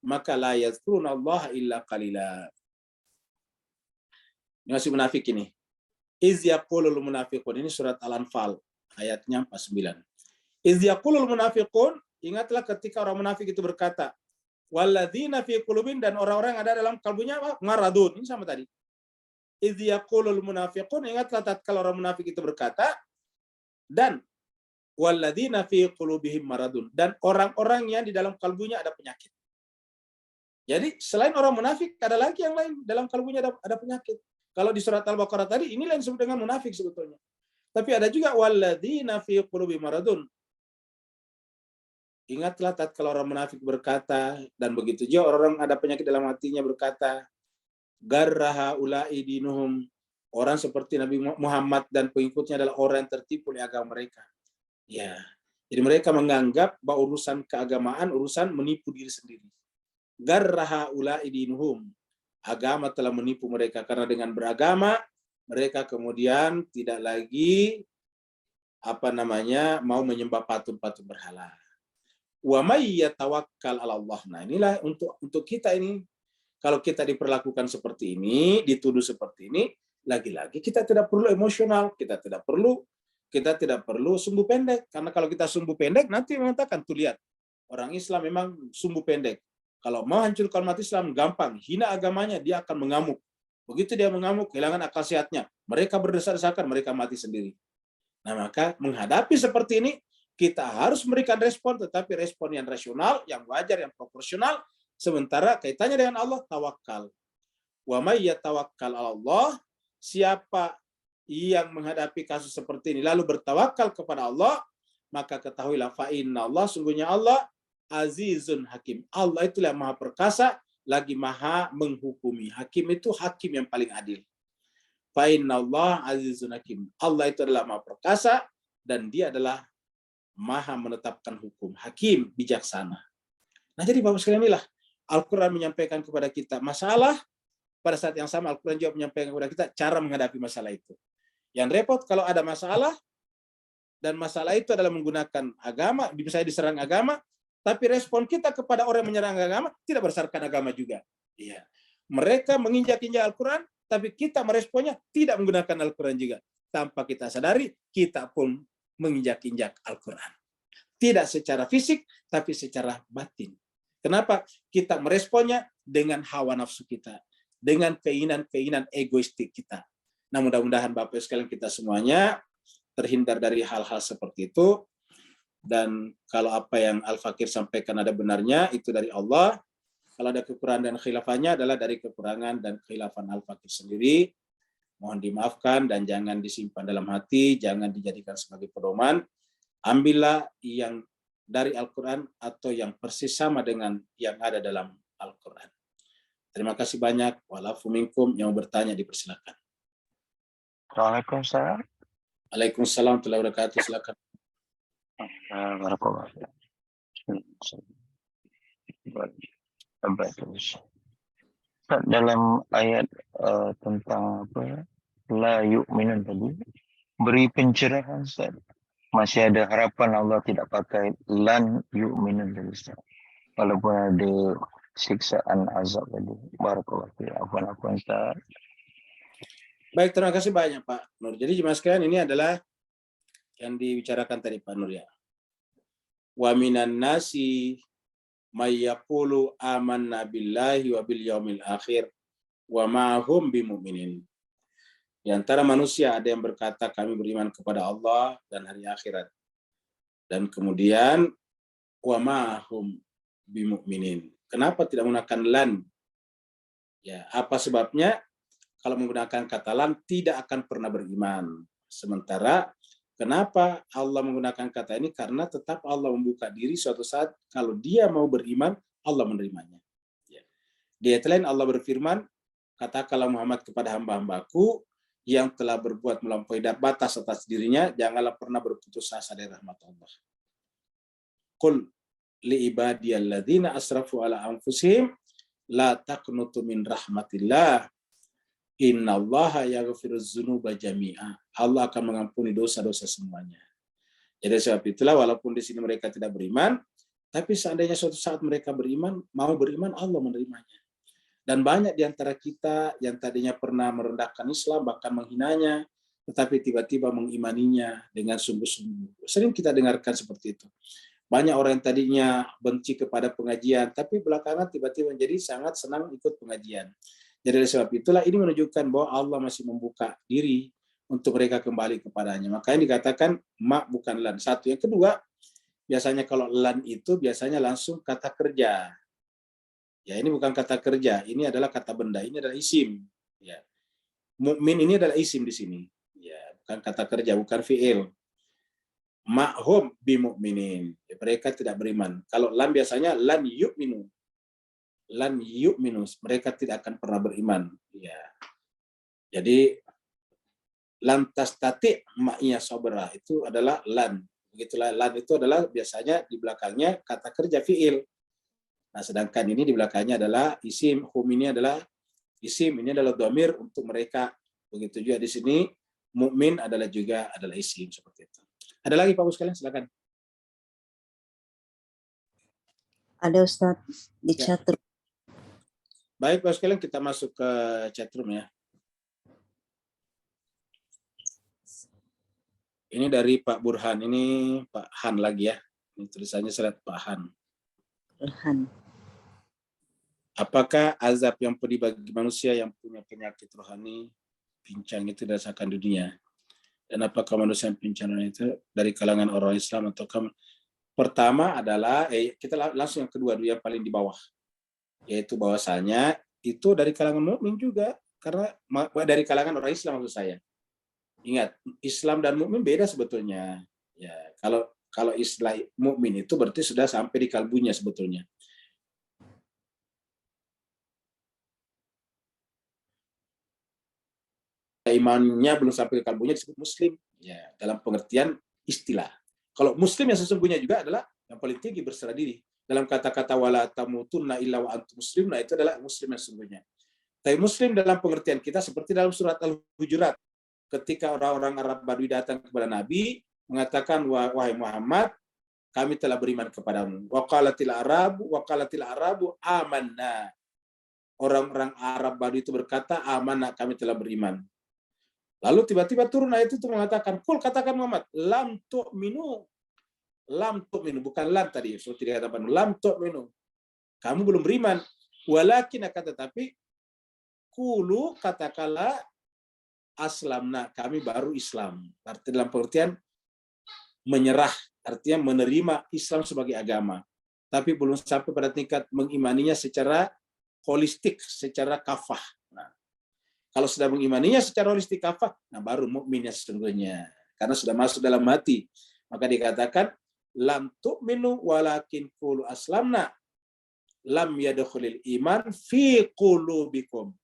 maka la yazkurunallaha illa qalila. Ini masih munafik ini. Iz yaqulul munafiqun, ini surat Al-Anfal ayatnya 49. Iz yaqulul munafiqun, ingatlah ketika orang munafik itu berkata, walladzina fi qulubin, dan orang-orang yang ada dalam kalbunya maradun. Ini sama tadi. Iz yaqulul munafiqun, ingatlah tatkala orang munafik itu berkata, dan walladzina fi qulubihim maradun, dan orang-orang yang di dalam kalbunya ada penyakit. Jadi selain orang munafik ada lagi yang lain dalam kalbunya ada penyakit. Kalau di surat Al-Baqarah tadi ini yang disebut dengan munafik sebetulnya. Tapi ada juga walladzina fi qulubihim maradun. Ingatlah tatkala orang munafik berkata, dan begitu juga orang ada penyakit dalam hatinya berkata, garraha ulai dinuhum, orang seperti Nabi Muhammad dan pengikutnya adalah orang yang tertipu oleh agama mereka. Ya, jadi mereka menganggap bahwa urusan keagamaan urusan menipu diri sendiri. Garraha ulai dinuhum, agama telah menipu mereka, karena dengan beragama mereka kemudian tidak lagi mau menyembah patung-patung berhala. Wa may yatawakkal 'ala Allah. Nah, inilah untuk kita ini, kalau kita diperlakukan seperti ini, dituduh seperti ini, lagi-lagi kita tidak perlu emosional, kita tidak perlu sumbu pendek, karena kalau kita sumbu pendek nanti mengatakan, tuh lihat, orang Islam memang sumbu pendek. Kalau mau hancurkan umat Islam gampang, hina agamanya dia akan mengamuk. Begitu dia mengamuk, kehilangan akal sehatnya, mereka berdesak-desakan, mereka mati sendiri. Nah, maka menghadapi seperti ini kita harus memberikan respon, tetapi respon yang rasional, yang wajar, yang proporsional. Sementara kaitannya dengan Allah, tawakal. Wa may yatawakkal 'ala Allah, siapa yang menghadapi kasus seperti ini lalu bertawakal kepada Allah, maka ketahuilah fa inna Allah, sungguhnya Allah azizun hakim. Allah itulah yang maha perkasa lagi maha menghukumi. Hakim itu hakim yang paling adil. Fa inna Allah azizun hakim. Allah itu adalah maha perkasa dan dia adalah maha menetapkan hukum. Hakim, bijaksana. Nah, jadi Bapak sekalian, inilah Al-Quran menyampaikan kepada kita masalah, pada saat yang sama Al-Quran juga menyampaikan kepada kita cara menghadapi masalah itu. Yang repot kalau ada masalah, dan masalah itu adalah menggunakan agama, misalnya diserang agama, tapi respon kita kepada orang yang menyerang agama tidak berdasarkan agama juga. Iya. Mereka menginjak-injak Al-Quran, tapi kita meresponnya tidak menggunakan Al-Quran juga. Tanpa kita sadari, kita pun menginjak-injak Al-Quran. Tidak secara fisik, tapi secara batin. Kenapa? Kita meresponnya dengan hawa nafsu kita, dengan keinginan-keinginan egoistik kita. Nah, mudah-mudahan Bapak sekalian kita semuanya terhindar dari hal-hal seperti itu. Dan kalau apa yang Al-Fakir sampaikan ada benarnya, itu dari Allah. Kalau ada kekurangan dan khilafahnya adalah dari kekurangan dan khilafan Al-Fakir sendiri. Mohon dimaafkan dan jangan disimpan dalam hati, jangan dijadikan sebagai pedoman. Ambillah yang dari Al-Quran atau yang persis sama dengan yang ada dalam Al-Quran. Terima kasih banyak. Wa'alafu minkum, yang bertanya dipersilakan. Waalaikumsalam. Waalaikumsalam warahmatullahi wabarakatuh. Silakan. Dalam ayat tentang apa, la yu'minun tadi, beri pencerahan, Ustaz. Masih ada harapan Allah tidak pakai lan yu'minun tadi, Ustaz. Walaupun ada siksaan azab tadi. Barakallahu fiik. Apa-apa, Ustaz. Baik, terima kasih banyak Pak Nur. Jadi jemaah sekalian, ini adalah yang dibicarakan tadi Pak Nur ya. Wa minan nasi may yaqulu amanna billahi wa bil yaumil akhir wa ma hum bimumin. Di antara manusia ada yang berkata kami beriman kepada Allah dan hari akhirat. Dan kemudian wa ma hum bimuminin. Kenapa tidak menggunakan lan? Ya, apa sebabnya? Kalau menggunakan kata lan tidak akan pernah beriman. Sementara kenapa Allah menggunakan kata ini? Karena tetap Allah membuka diri suatu saat kalau dia mau beriman, Allah menerimanya. Ya. Di ayat lain Allah berfirman, katakanlah Muhammad kepada hamba-hambaku yang telah berbuat melampaui batas atas dirinya, janganlah pernah berputus asa dari rahmat Allah. Qul li ibadiyalladzina asrafu ala anfusihim la taqnutu min rahmatillah. Innallaha yaghfiruz dzunuba jami'a. Allah akan mengampuni dosa-dosa semuanya. Jadi sebab itulah walaupun di sini mereka tidak beriman, tapi seandainya suatu saat mereka beriman, mau beriman, Allah menerimanya. Dan banyak di antara kita yang tadinya pernah merendahkan Islam, bahkan menghinanya, tetapi tiba-tiba mengimaninya dengan sungguh-sungguh. Sering kita dengarkan seperti itu. Banyak orang yang tadinya benci kepada pengajian, tapi belakangan tiba-tiba menjadi sangat senang ikut pengajian. Jadi oleh sebab itulah ini menunjukkan bahwa Allah masih membuka diri untuk mereka kembali kepadanya. Makanya dikatakan mak bukan lan. Satu. Yang kedua, biasanya kalau lan itu biasanya langsung kata kerja. Ya, ini bukan kata kerja, ini adalah kata benda, ini adalah isim. Ya. Mukmin ini adalah isim di sini. Ya, bukan kata kerja, bukan fi'il. Ma'hum bimu'minin. Ya, mereka tidak beriman. Kalau lam biasanya lan yu'minu. Lan yu'minu, mereka tidak akan pernah beriman. Ya. Jadi lam tastati ma'iyya sabra itu adalah lan. Begitulah lan itu adalah biasanya di belakangnya kata kerja fi'il. Nah, sedangkan ini di belakangnya adalah isim, hum ini adalah isim, ini adalah dhamir untuk mereka. Begitu juga di sini, mukmin adalah isim seperti itu. Ada lagi Pak Bos sekalian, silakan. Ada Ustaz di Ya. chatroom. Baik Pak sekalian, kita masuk ke chatroom ya. Ini dari Pak Burhan, ini Pak Han lagi ya. Ini tulisannya surat Pak Han. Burhan. Apakah azab yang pedih bagi manusia yang punya penyakit rohani, pincang itu dirasakan di dunia? Dan apakah manusia yang pincang itu dari kalangan orang Islam atau pertama adalah kita langsung yang kedua yang paling di bawah, yaitu bahwasanya itu dari kalangan mukmin juga, karena dari kalangan orang Islam maksud saya. Ingat, Islam dan mukmin beda sebetulnya. Ya, kalau istilah mukmin itu berarti sudah sampai di kalbunya sebetulnya. Imannya belum sampai ke kalbunya disebut muslim, ya, dalam pengertian istilah. Kalau muslim yang sesungguhnya juga adalah yang paling tinggi berserah diri. Dalam kata-kata wala tamutunna illa wa antum muslim, nah itu adalah muslim yang sesungguhnya. Tapi muslim dalam pengertian kita seperti dalam surat Al-Hujurat, ketika orang-orang Arab Badui datang kepada Nabi mengatakan, wahai Muhammad, kami telah beriman kepadamu. Wa qalatil arabu amanna. Orang-orang Arab Badui itu berkata, amanna, kami telah beriman. Lalu tiba-tiba turun ayat itu mengatakan, kul, katakan Muhammad, lam tu'minu. Lam tu'minu, bukan lam tadi, seperti dikatakan, lam tu'minu. Kamu belum beriman. Walakin, akan tetapi, kulu, katakanlah, aslamna, kami baru Islam. Arti dalam pengertian, menyerah, artinya menerima Islam sebagai agama. Tapi belum sampai pada tingkat mengimaninya secara holistik, secara kafah. Kalau sudah mengimaninya secara holistik kafah, nah baru mukminnya sesungguhnya. Karena sudah masuk dalam hati. Maka dikatakan, lam tu'minu walakin qulu aslamna. Lam yadkhulil iman fi qulubikum.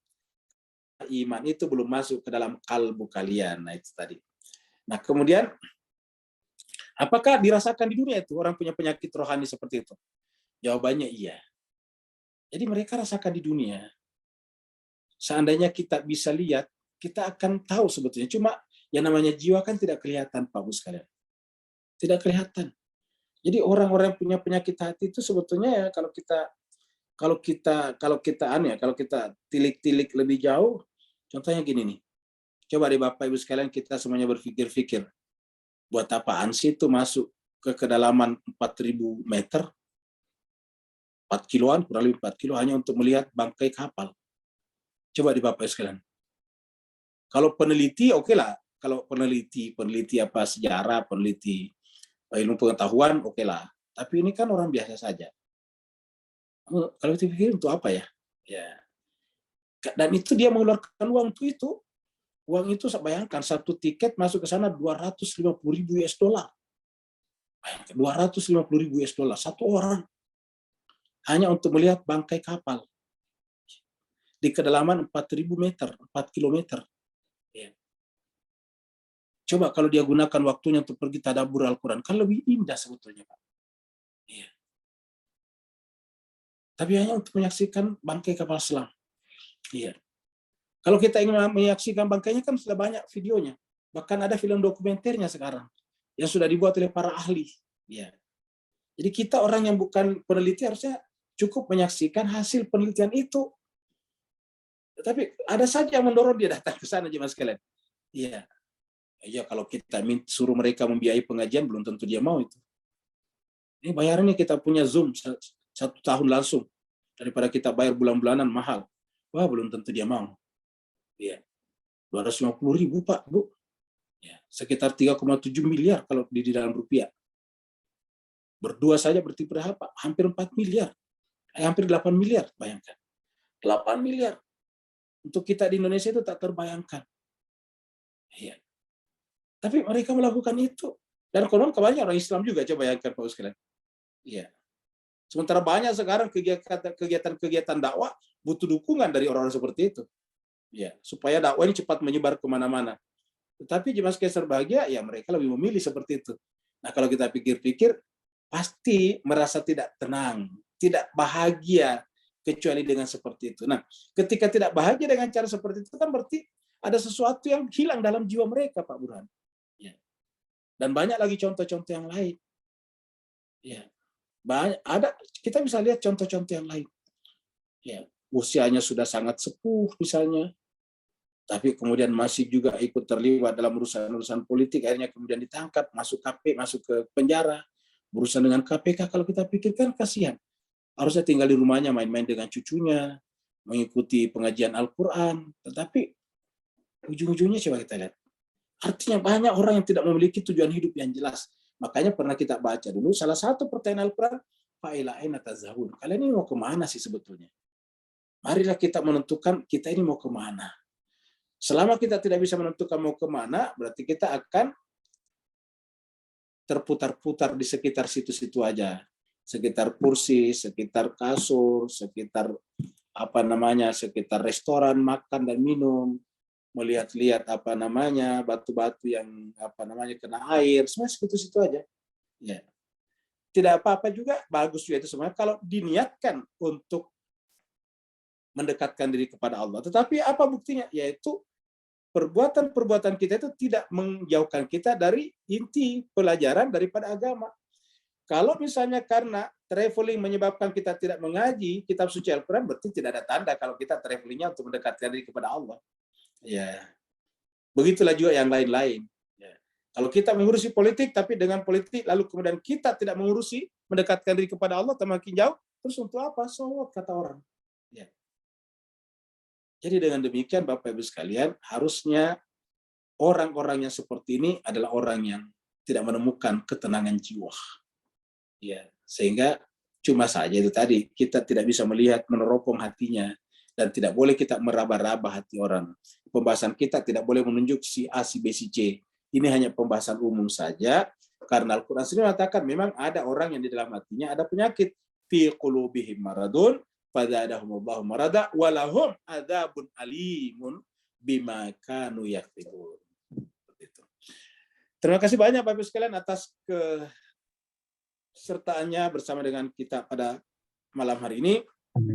Iman itu belum masuk ke dalam kalbu kalian. Nah itu tadi. Nah kemudian, apakah dirasakan di dunia itu orang punya penyakit rohani seperti itu? Jawabannya iya. Jadi mereka rasakan di dunia. Seandainya kita bisa lihat, kita akan tahu sebetulnya. Cuma yang namanya jiwa kan tidak kelihatan, Pak Bu sekalian. Tidak kelihatan. Jadi orang-orang yang punya penyakit hati itu sebetulnya ya kalau kita tilik-tilik lebih jauh, contohnya gini nih. Coba deh Bapak Ibu sekalian kita semuanya berpikir-pikir. Buat apaan sih itu masuk ke kedalaman 4.000 meter? 4 kiloan, kurang lebih 4 kilo hanya untuk melihat bangkai kapal. Coba di Bapak sekalian. Kalau peneliti, oke lah. Kalau peneliti apa sejarah, peneliti ilmu pengetahuan, oke lah. Tapi ini kan orang biasa saja. Kalau kita pikir untuk apa ya? Ya. Dan itu dia mengeluarkan uang itu. Uang itu bayangkan satu tiket masuk ke sana 250.000 US dollar. 250.000 US dollar satu orang hanya untuk melihat bangkai kapal. Di kedalaman 4.000 meter, 4 kilometer. Ya. Coba kalau dia gunakan waktunya untuk pergi tadabbur Al-Quran, kan lebih indah sebetulnya, Pak. Ya. Tapi hanya untuk menyaksikan bangkai kapal selam. Iya. Kalau kita ingin menyaksikan bangkainya kan sudah banyak videonya. Bahkan ada film dokumenternya sekarang. yang sudah dibuat oleh para ahli. Ya. Jadi kita orang yang bukan peneliti harusnya cukup menyaksikan hasil penelitian itu. Tapi ada saja yang mendorong dia datang ke sana, jemaah sekalian. Iya. Ya, kalau kita suruh mereka membiayai pengajian, belum tentu dia mau itu. Ini bayarannya kita punya Zoom 1 tahun langsung. Daripada kita bayar bulan-bulanan mahal. Wah, belum tentu dia mau. Iya. 250.000 Pak, Bu. Ya, sekitar 3,7 miliar kalau di dalam rupiah. Berdua saja berarti berapa? Hampir 4 miliar. Hampir 8 miliar, bayangkan. 8 miliar. Untuk kita di Indonesia itu tak terbayangkan. Iya. Tapi mereka melakukan itu. Dan konon kebanyakan orang Islam juga, coba bayangkan Pak sekalian. Iya. Sementara banyak sekarang kegiatan dakwah butuh dukungan dari orang-orang seperti itu. Ya, supaya dakwah ini cepat menyebar kemana-mana. Tetapi jemaah sekalian berbahagia, ya mereka lebih memilih seperti itu. Nah, kalau kita pikir-pikir, pasti merasa tidak tenang, tidak bahagia, kecuali dengan seperti itu. Nah, ketika tidak bahagia dengan cara seperti itu, kan berarti ada sesuatu yang hilang dalam jiwa mereka, Pak Burhan. Ya. Dan banyak lagi contoh-contoh yang lain. Ya. Kita bisa lihat contoh-contoh yang lain. Ya, usianya sudah sangat sepuh misalnya, tapi kemudian masih juga ikut terlibat dalam urusan-urusan politik, akhirnya kemudian ditangkap, masuk ke penjara, berurusan dengan KPK. Kalau kita pikirkan kasihan. Harusnya tinggal di rumahnya main-main dengan cucunya, mengikuti pengajian Al-Quran, tetapi ujung-ujungnya coba kita lihat. Artinya banyak orang yang tidak memiliki tujuan hidup yang jelas. Makanya pernah kita baca dulu, salah satu pertanyaan Al-Quran, fa'ila aina tazahun. Kalian ini mau kemana sih sebetulnya? Marilah kita menentukan kita ini mau kemana. Selama kita tidak bisa menentukan mau kemana, berarti kita akan terputar-putar di sekitar situ-situ aja. Sekitar kursi, sekitar kasur, sekitar sekitar restoran, makan dan minum, melihat-lihat batu-batu yang kena air, semua situ-situ aja. Ya. Tidak apa-apa juga, bagus juga itu semua kalau diniatkan untuk mendekatkan diri kepada Allah. Tetapi apa buktinya? Yaitu perbuatan-perbuatan kita itu tidak menjauhkan kita dari inti pelajaran daripada agama. Kalau misalnya karena traveling menyebabkan kita tidak mengaji kitab suci Al-Quran, berarti tidak ada tanda kalau kita travelingnya untuk mendekatkan diri kepada Allah. Ya, begitulah juga yang lain-lain. Ya. Kalau kita mengurusi politik, tapi dengan politik lalu kemudian kita tidak mengurusi mendekatkan diri kepada Allah, makin jauh, terus untuk apa? So, kata orang. Ya. Jadi dengan demikian, Bapak Ibu sekalian, harusnya orang-orang yang seperti ini adalah orang yang tidak menemukan ketenangan jiwa. Ya, sehingga cuma saja itu tadi, kita tidak bisa melihat, meneropong hatinya, dan tidak boleh kita meraba-raba hati orang. Pembahasan kita tidak boleh menunjuk si A, si B, si C. Ini hanya pembahasan umum saja, karena Al-Quran sendiri mengatakan memang ada orang yang di dalam hatinya ada penyakit. Fi qulubihim maradun, fazadahumullahu marada, walahum adzabun alimun bima kanu yaktubun. Terima kasih banyak Bapak Ibu sekalian atas kesertaannya bersama dengan kita pada malam hari ini.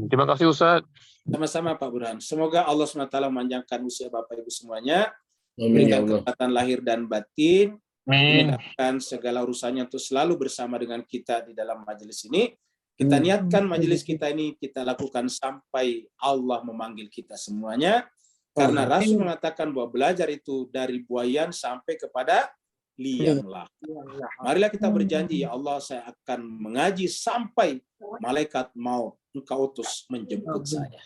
Terima kasih Ustaz. Sama-sama Pak Burhan. Semoga Allah SWT memanjangkan usia Bapak Ibu semuanya, Amin ya berikan Allah. kesehatan lahir dan batin, Amin. memudahkan segala urusannya untuk selalu bersama dengan kita di dalam majelis ini. Kita niatkan majelis kita ini kita lakukan sampai Allah memanggil kita semuanya. Karena Rasul mengatakan bahwa belajar itu dari buayan sampai kepada lianglah. Marilah kita berjanji, ya Allah, saya akan mengaji sampai malaikat mau Engkau utus menjemput saya.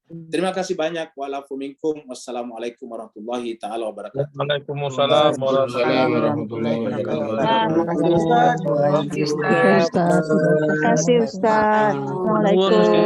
Terima kasih banyak. Wassalamualaikum warahmatullahi taala wabarakatuh. Waalaikumsalam warahmatullahi wabarakatuh. Terima kasih Ustaz. Ustaz. Terima kasih Ustaz. Assalamualaikum.